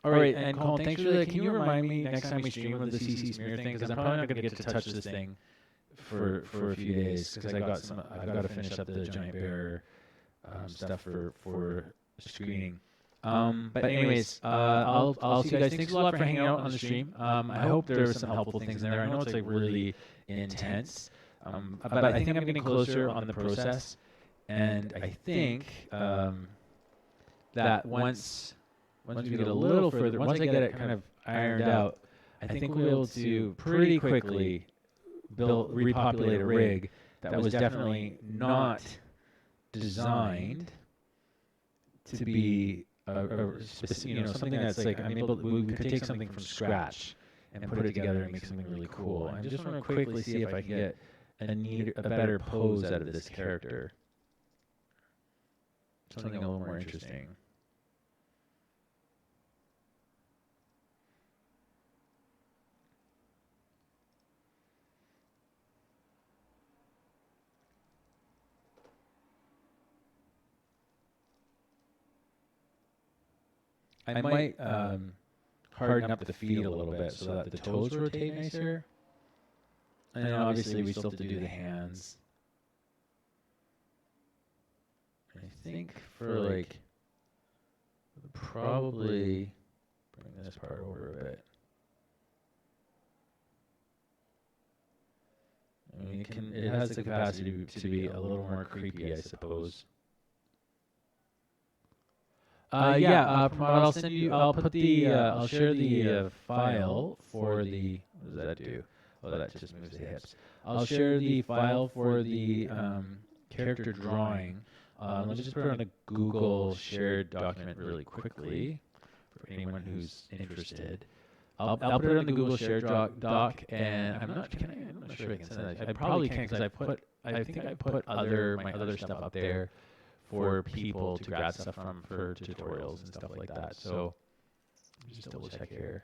right, and Colin, thanks for that. Can you remind me next time we stream of the CC smear thing? Because I'm probably not going to get to touch this thing for a few days because I've got to finish up the giant bear stuff for screening. But anyways, I'll see you guys. Thanks a lot for hanging out on the stream. I hope there were some helpful things in there. I know it's like really intense, but I think I'm getting closer on the process, and I think that once we get a little further, once I get it kind of ironed out, I think we'll be able to pretty quickly repopulate a rig that was definitely not designed to be something that's like we could take something from scratch and put it together and make something really cool. I just want to quickly see if I can get a better pose out of this character. Something a little more interesting. I might harden up the feet a little bit so that the toes rotate nicer. And then obviously we still have to do the hands. I think for like, probably bring this part over a bit. I mean, it has the capacity to be a little more creepy, I suppose. I'll send you. I'll put the. I'll share the file for the. What does that do? Oh, that just moves the hips. I'll share the file for the character drawing. Let me just put it on a Google shared document really quickly for anyone who's interested. I'll put it on the Google shared doc, and I'm not sure if I can send that. I probably can because I think I put my other stuff up there for people to grab stuff from for tutorials and stuff like that. So just double check here.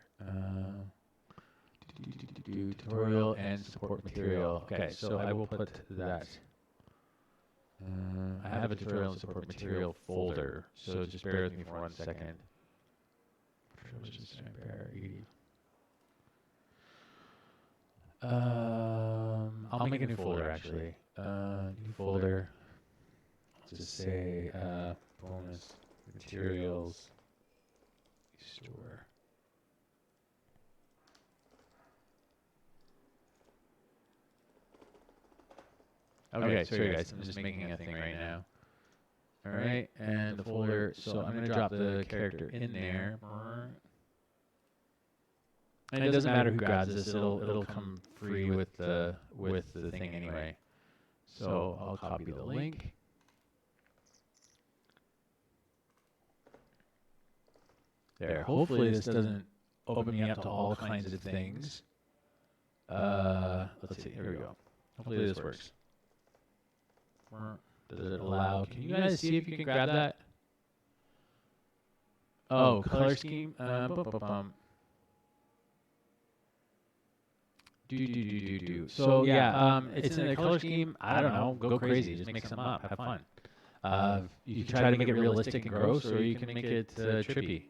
Tutorial and support material. Okay, so I will put that. I have a tutorial and support material folder, so just bear with me for 1 second. I'll make a new folder actually. New folder. I'll just say bonus materials store. Okay, sorry guys, I'm just making a thing right now. All right, and the folder. So I'm going to drop the character in there. And it doesn't matter who grabs this; it'll come free with the thing anyway. So I'll copy the link. There. Hopefully this doesn't open me up to all kinds of things. Let's see. Here we go. Hopefully this works. Does it allow? Can you guys see if you can grab that? Oh, color scheme. So yeah, it's in the color scheme. I don't know. Go crazy. Just make some up. Have fun. You can try to make it realistic and gross, or you can make it trippy.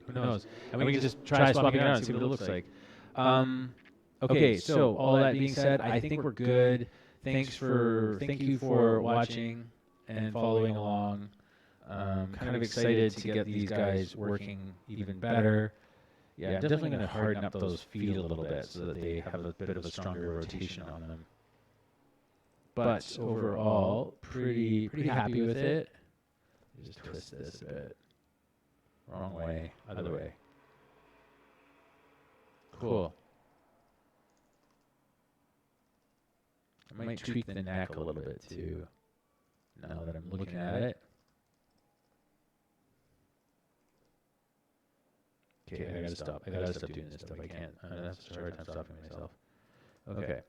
Who knows? And we can just try swapping it around and see what it looks like. Okay, so all that being said, I think we're good. Thank you for watching and following along. Kind of excited to get these guys working even better. Yeah, I'm definitely going to harden up those feet a little bit so that they have a bit of a stronger rotation on them. But overall, pretty happy with it. Just twist this a bit. Wrong way, other way. Cool. I might tweak the neck a little bit too, now that I'm looking at it. Okay, I gotta stop. I gotta stop doing this stuff. I can't. I have such a hard time stopping myself. Okay.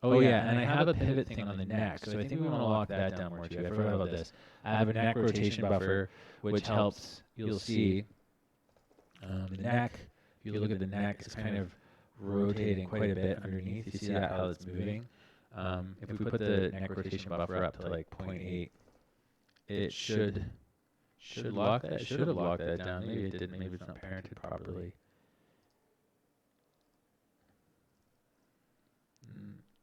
Oh yeah, and I have a pivot thing on the neck, so I think we want to lock that down more too. I forgot about this. I have a neck rotation buffer, which helps. You'll see the neck. If you look at the neck, it's kind of rotating quite a bit underneath. You see that how it's moving. If we put the neck rotation buffer up to like 0.8, it should lock that. It should have locked that down. Maybe it didn't. Maybe it's not parented properly.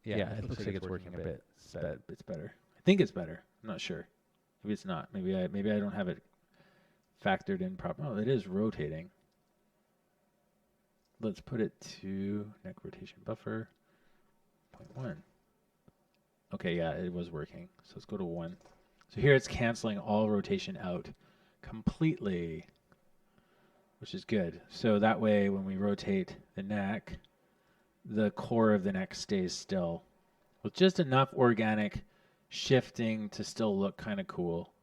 Yeah, it looks like it's working a bit. It's better. I think it's better. I'm not sure. Maybe it's not. Maybe I don't have it factored in properly. Oh, it is rotating. Let's put it to neck rotation buffer 0.1. Okay, yeah, it was working. So let's go to 1. So here it's canceling all rotation out completely, which is good. So that way when we rotate the neck, the core of the neck stays still with just enough organic shifting to still look kind of cool.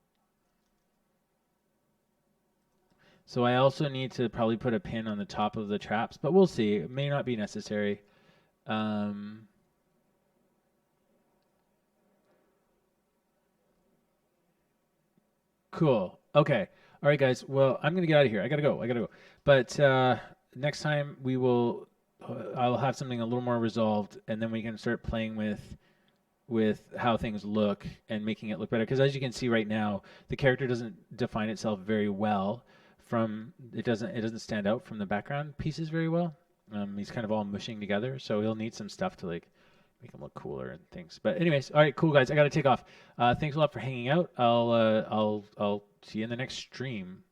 So I also need to probably put a pin on the top of the traps, but we'll see. It may not be necessary. Cool. Okay. All right, guys. Well, I'm going to get out of here. I got to go. But next time I'll have something a little more resolved, and then we can start playing with how things look and making it look better. Because as you can see right now, the character doesn't define itself very well. It doesn't stand out from the background pieces very well. He's kind of all mushing together, so he'll need some stuff to like make them look cooler and things. But anyways, all right, cool guys. I got to take off. Thanks a lot for hanging out. I'll see you in the next stream.